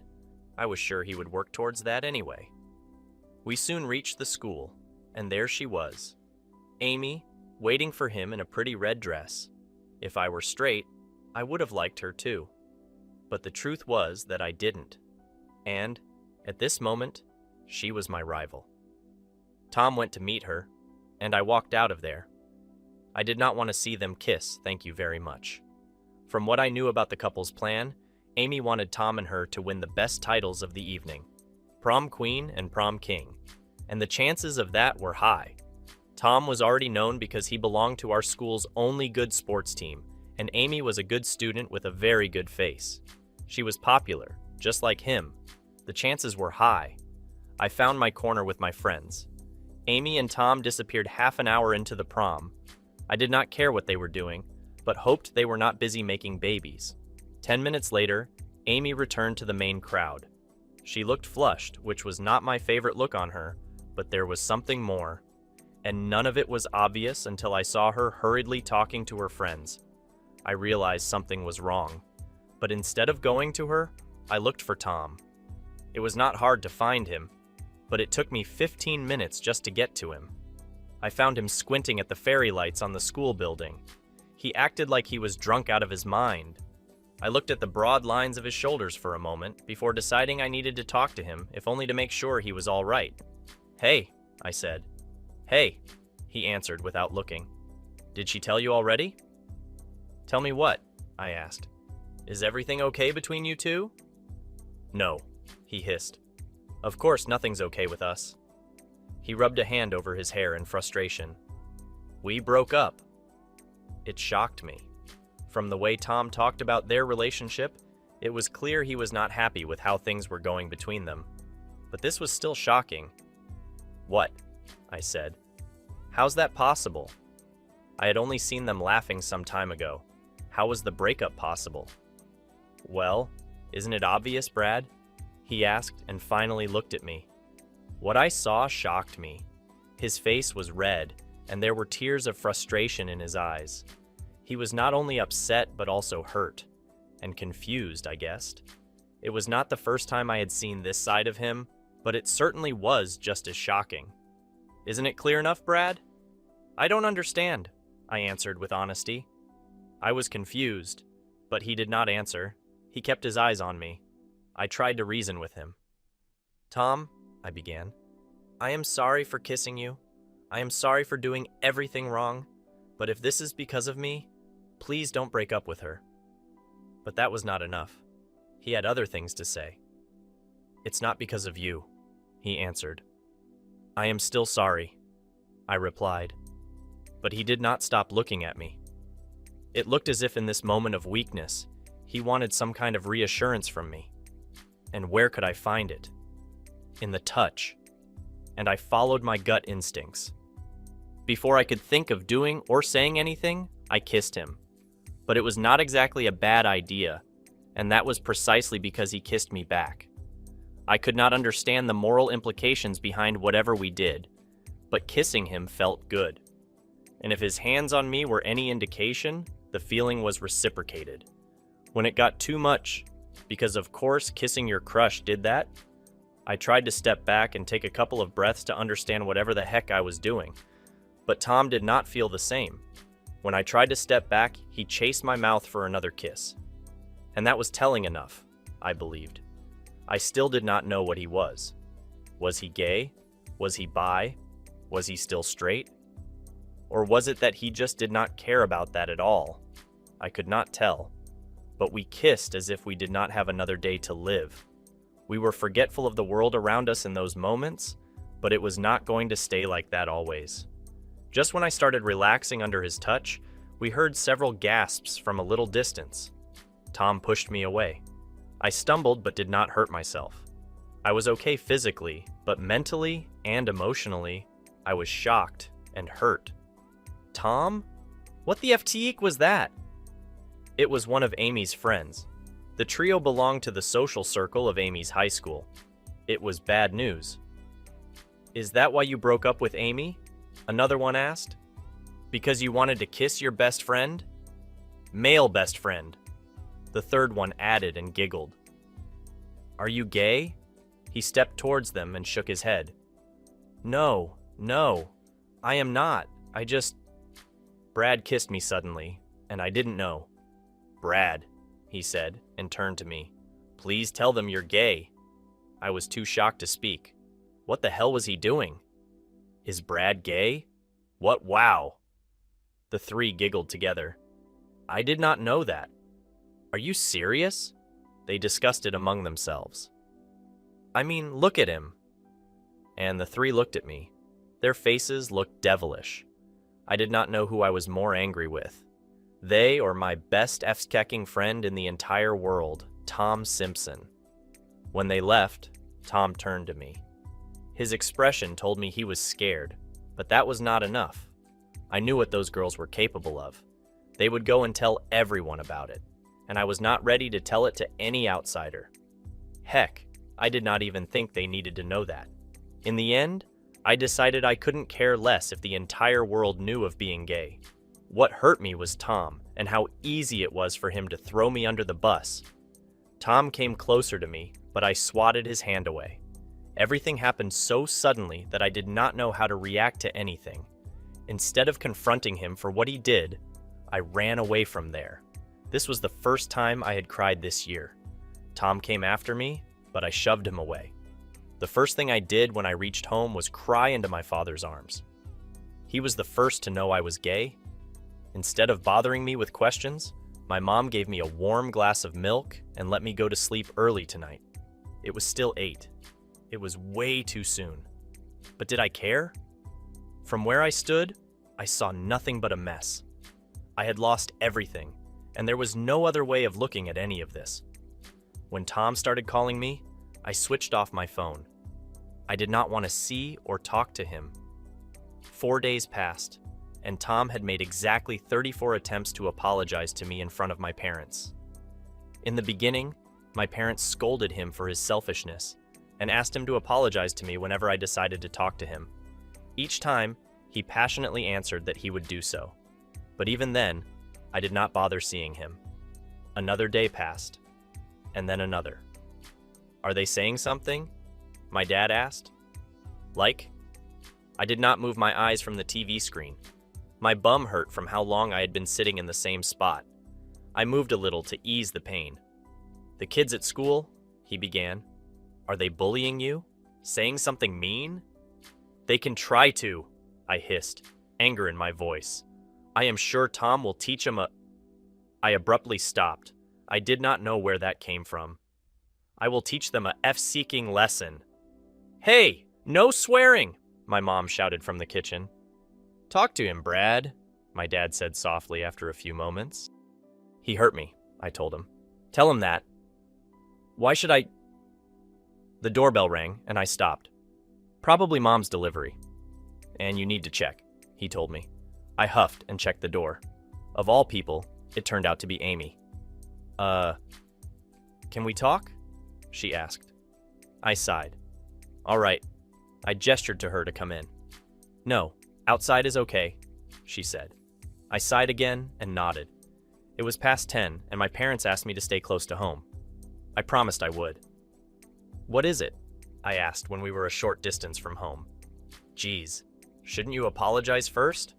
I was sure he would work towards that anyway. We soon reached the school, and there she was, Amy, waiting for him in a pretty red dress. If I were straight, I would have liked her too. But the truth was that I didn't. And, at this moment, she was my rival. Tom went to meet her, and I walked out of there. I did not want to see them kiss, thank you very much. From what I knew about the couple's plan, Amy wanted Tom and her to win the best titles of the evening, Prom Queen and Prom King, and the chances of that were high. Tom was already known because he belonged to our school's only good sports team, and Amy was a good student with a very good face. She was popular, just like him. The chances were high. I found my corner with my friends. Amy and Tom disappeared half an hour into the prom. I did not care what they were doing, but hoped they were not busy making babies. 10 minutes later, Amy returned to the main crowd. She looked flushed, which was not my favorite look on her, but there was something more. And none of it was obvious until I saw her hurriedly talking to her friends. I realized something was wrong, but instead of going to her, I looked for Tom. It was not hard to find him, but it took me 15 minutes just to get to him. I found him squinting at the fairy lights on the school building. He acted like he was drunk out of his mind. I looked at the broad lines of his shoulders for a moment before deciding I needed to talk to him, if only to make sure he was all right. "Hey," I said. "Hey," he answered without looking. "Did she tell you already?" "Tell me what?" I asked. "Is everything okay between you two?" "No," he hissed. "Of course nothing's okay with us." He rubbed a hand over his hair in frustration. "We broke up." It shocked me. From the way Tom talked about their relationship, it was clear he was not happy with how things were going between them. But this was still shocking. "What?" I said. "How's that possible? I had only seen them laughing some time ago. How was the breakup possible?" "Well, isn't it obvious, Brad?" he asked and finally looked at me. What I saw shocked me. His face was red, and there were tears of frustration in his eyes. He was not only upset but also hurt, and confused, I guessed. It was not the first time I had seen this side of him, but it certainly was just as shocking. "Isn't it clear enough, Brad?" "I don't understand," I answered with honesty. I was confused, but he did not answer. He kept his eyes on me. I tried to reason with him. "Tom," I began, "I am sorry for kissing you. I am sorry for doing everything wrong, but if this is because of me, please don't break up with her." But that was not enough. He had other things to say. "It's not because of you," he answered. "I am still sorry," I replied. But he did not stop looking at me. It looked as if in this moment of weakness, he wanted some kind of reassurance from me. And where could I find it? In the touch. And I followed my gut instincts. Before I could think of doing or saying anything, I kissed him. But it was not exactly a bad idea, and that was precisely because he kissed me back. I could not understand the moral implications behind whatever we did, but kissing him felt good. And if his hands on me were any indication, the feeling was reciprocated. When it got too much, Because of course kissing your crush did that. I tried to step back and take a couple of breaths to understand whatever the heck I was doing. But Tom did not feel the same. When I tried to step back, he chased my mouth for another kiss. And that was telling enough, I believed. I still did not know what he was. Was he gay? Was he bi? Was he still straight? Or was it that he just did not care about that at all? I could not tell. But we kissed as if we did not have another day to live. We were forgetful of the world around us in those moments, but it was not going to stay like that always. Just when I started relaxing under his touch, we heard several gasps from a little distance. Tom pushed me away. I stumbled but did not hurt myself. I was okay physically, but mentally and emotionally, I was shocked and hurt. Tom? What the FTEek was that? It was one of Amy's friends. The trio belonged to the social circle of Amy's high school. It was bad news. Is that why you broke up with Amy? Another one asked. Because you wanted to kiss your best friend? Male best friend. The third one added and giggled. Are you gay? He stepped towards them and shook his head. No, I am not. Brad kissed me suddenly, and I didn't know. Brad, he said, and turned to me. Please tell them you're gay. I was too shocked to speak. What the hell was he doing? Is Brad gay? What wow? The three giggled together. I did not know that. Are you serious? They discussed it among themselves. I mean, look at him. And the three looked at me. Their faces looked devilish. I did not know who I was more angry with. They or my best F-skecking friend in the entire world, Tom Simpson. When they left, Tom turned to me. His expression told me he was scared, but that was not enough. I knew what those girls were capable of. They would go and tell everyone about it, and I was not ready to tell it to any outsider. Heck, I did not even think they needed to know that. In the end, I decided I couldn't care less if the entire world knew of being gay. What hurt me was Tom, and how easy it was for him to throw me under the bus. Tom came closer to me, but I swatted his hand away. Everything happened so suddenly that I did not know how to react to anything. Instead of confronting him for what he did, I ran away from there. This was the first time I had cried this year. Tom came after me, but I shoved him away. The first thing I did when I reached home was cry into my father's arms. He was the first to know I was gay. Instead of bothering me with questions, my mom gave me a warm glass of milk and let me go to sleep early tonight. It was still 8. It was way too soon. But did I care? From where I stood, I saw nothing but a mess. I had lost everything, and there was no other way of looking at any of this. When Tom started calling me, I switched off my phone. I did not want to see or talk to him. 4 days passed, and Tom had made exactly 34 attempts to apologize to me in front of my parents. In the beginning, my parents scolded him for his selfishness and asked him to apologize to me whenever I decided to talk to him. Each time, he passionately answered that he would do so. But even then, I did not bother seeing him. Another day passed, and then another. Are they saying something? My dad asked. Like? I did not move my eyes from the TV screen. My bum hurt from how long I had been sitting in the same spot. I moved a little to ease the pain. The kids at school, he began. Are they bullying you? Saying something mean? They can try to, I hissed, anger in my voice. I am sure Tom will teach him a... I abruptly stopped. I did not know where that came from. I will teach them a F-seeking lesson. Hey, no swearing, my mom shouted from the kitchen. Talk to him, Brad, my dad said softly after a few moments. He hurt me, I told him. Tell him that. Why should I... The doorbell rang, and I stopped. Probably Mom's delivery. And you need to check, he told me. I huffed and checked the door. Of all people, it turned out to be Amy. Can we talk? She asked. I sighed. All right. I gestured to her to come in. No, outside is okay, she said. I sighed again and nodded. It was past 10, and my parents asked me to stay close to home. I promised I would. What is it? I asked when we were a short distance from home. Geez, shouldn't you apologize first?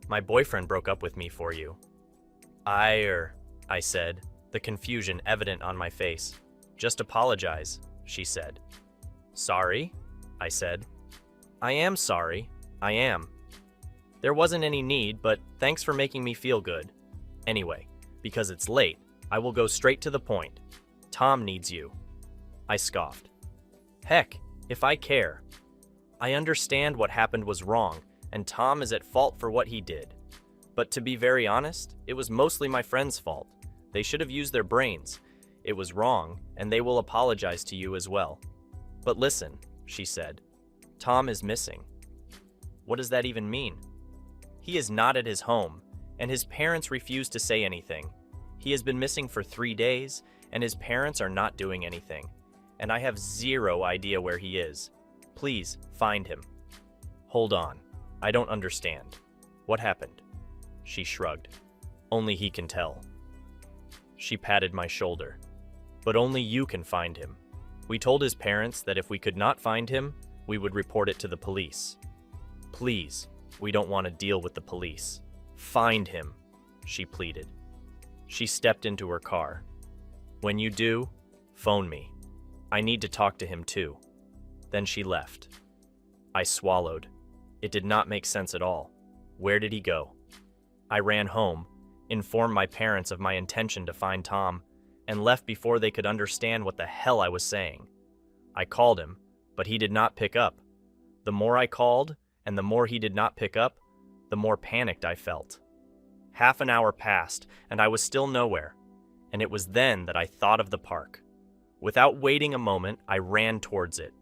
My boyfriend broke up with me for you. I said, the confusion evident on my face. Just apologize, she said. Sorry? I said. I am sorry. I am. There wasn't any need, but thanks for making me feel good. Anyway, because it's late, I will go straight to the point. Tom needs you. I scoffed. Heck, if I care. I understand what happened was wrong, and Tom is at fault for what he did. But to be very honest, it was mostly my friend's fault. They should have used their brains. It was wrong, and they will apologize to you as well. But listen, she said. Tom is missing. What does that even mean? He is not at his home, and his parents refuse to say anything. He has been missing for 3 days, and his parents are not doing anything. And I have zero idea where he is. Please, find him. Hold on. I don't understand. What happened? She shrugged. Only he can tell. She patted my shoulder. But only you can find him. We told his parents that if we could not find him, we would report it to the police. Please, we don't want to deal with the police. Find him, she pleaded. She stepped into her car. When you do, phone me. I need to talk to him too. Then she left. I swallowed. It did not make sense at all. Where did he go? I ran home, informed my parents of my intention to find Tom, and left before they could understand what the hell I was saying. I called him, but he did not pick up. The more I called, and the more he did not pick up, the more panicked I felt. Half an hour passed, and I was still nowhere, and it was then that I thought of the park. Without waiting a moment, I ran towards it.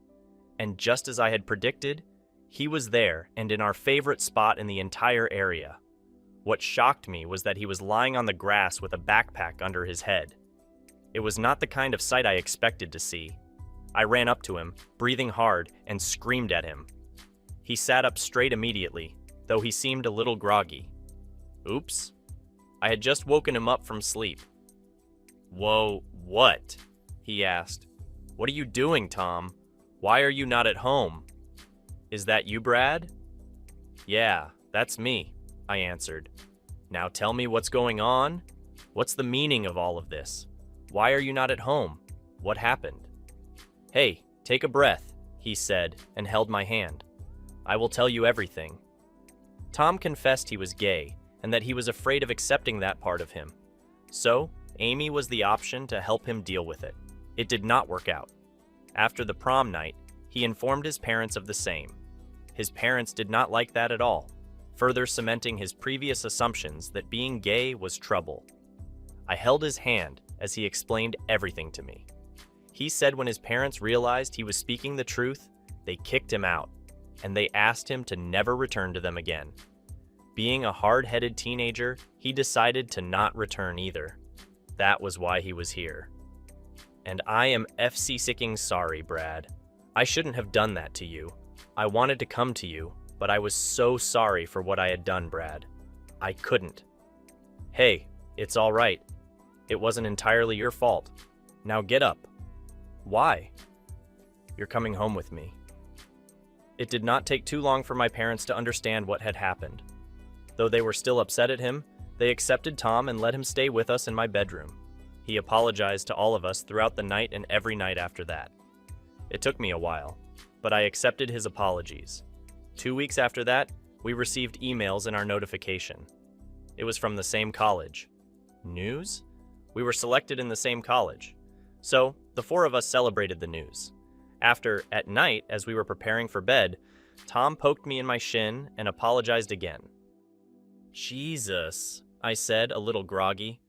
And just as I had predicted, he was there and in our favorite spot in the entire area. What shocked me was that he was lying on the grass with a backpack under his head. It was not the kind of sight I expected to see. I ran up to him, breathing hard, and screamed at him. He sat up straight immediately, though he seemed a little groggy. Oops. I had just woken him up from sleep. Whoa, what? He asked. What are you doing, Tom? Why are you not at home? Is that you, Brad? Yeah, that's me, I answered. Now tell me what's going on? What's the meaning of all of this? Why are you not at home? What happened? Hey, take a breath, he said, and held my hand. I will tell you everything. Tom confessed he was gay, and that he was afraid of accepting that part of him. So, Amy was the option to help him deal with it. It did not work out. After the prom night, he informed his parents of the same. His parents did not like that at all, further cementing his previous assumptions that being gay was trouble. I held his hand as he explained everything to me. He said when his parents realized he was speaking the truth, they kicked him out, and they asked him to never return to them again. Being a hard-headed teenager, he decided to not return either. That was why he was here. And I am FC-sicking sorry, Brad. I shouldn't have done that to you. I wanted to come to you, but I was so sorry for what I had done, Brad. I couldn't. Hey, it's all right. It wasn't entirely your fault. Now get up. Why? You're coming home with me. It did not take too long for my parents to understand what had happened. Though they were still upset at him, they accepted Tom and let him stay with us in my bedroom. He apologized to all of us throughout the night and every night after that. It took me a while, but I accepted his apologies. 2 weeks after that, we received emails in our notification. It was from the same college. News? We were selected in the same college. So, the four of us celebrated the news. After, at night, as we were preparing for bed, Tom poked me in my shin and apologized again. Jesus, I said, a little groggy.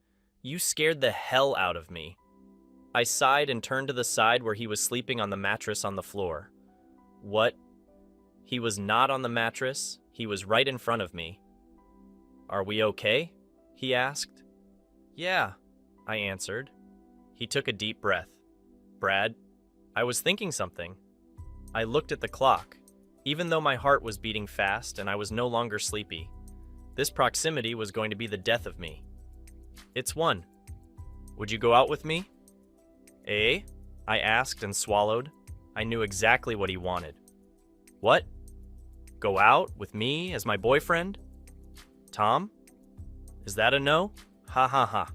You scared the hell out of me. I sighed and turned to the side where he was sleeping on the mattress on the floor. What? He was not on the mattress. He was right in front of me. Are we okay? He asked. Yeah, I answered. He took a deep breath. Brad, I was thinking something. I looked at the clock. Even though my heart was beating fast and I was no longer sleepy, this proximity was going to be the death of me. It's 1. Would you go out with me? Eh? I asked and swallowed. I knew exactly what he wanted. What? Go out with me as my boyfriend? Tom? Is that a no? Ha ha ha.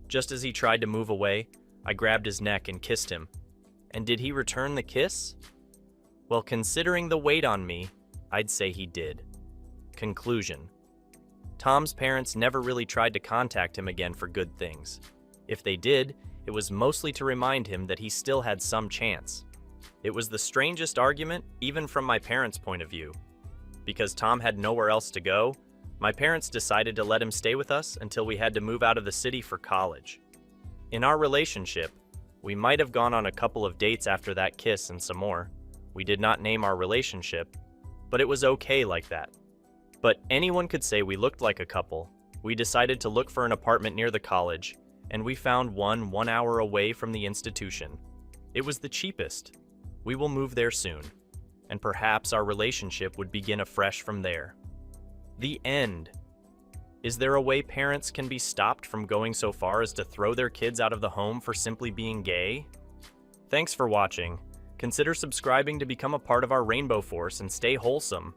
Just as he tried to move away, I grabbed his neck and kissed him. And did he return the kiss? Well, considering the weight on me, I'd say he did. Conclusion. Tom's parents never really tried to contact him again for good things. If they did, it was mostly to remind him that he still had some chance. It was the strangest argument, even from my parents' point of view. Because Tom had nowhere else to go, my parents decided to let him stay with us until we had to move out of the city for college. In our relationship, we might have gone on a couple of dates after that kiss and some more. We did not name our relationship, but it was okay like that. But anyone could say we looked like a couple. We decided to look for an apartment near the college, and we found one 1 hour away from the institution. It was the cheapest. We will move there soon, and perhaps our relationship would begin afresh from there. The end. Is there a way parents can be stopped from going so far as to throw their kids out of the home for simply being gay? Thanks for watching. Consider subscribing to become a part of our Rainbow Force and stay wholesome.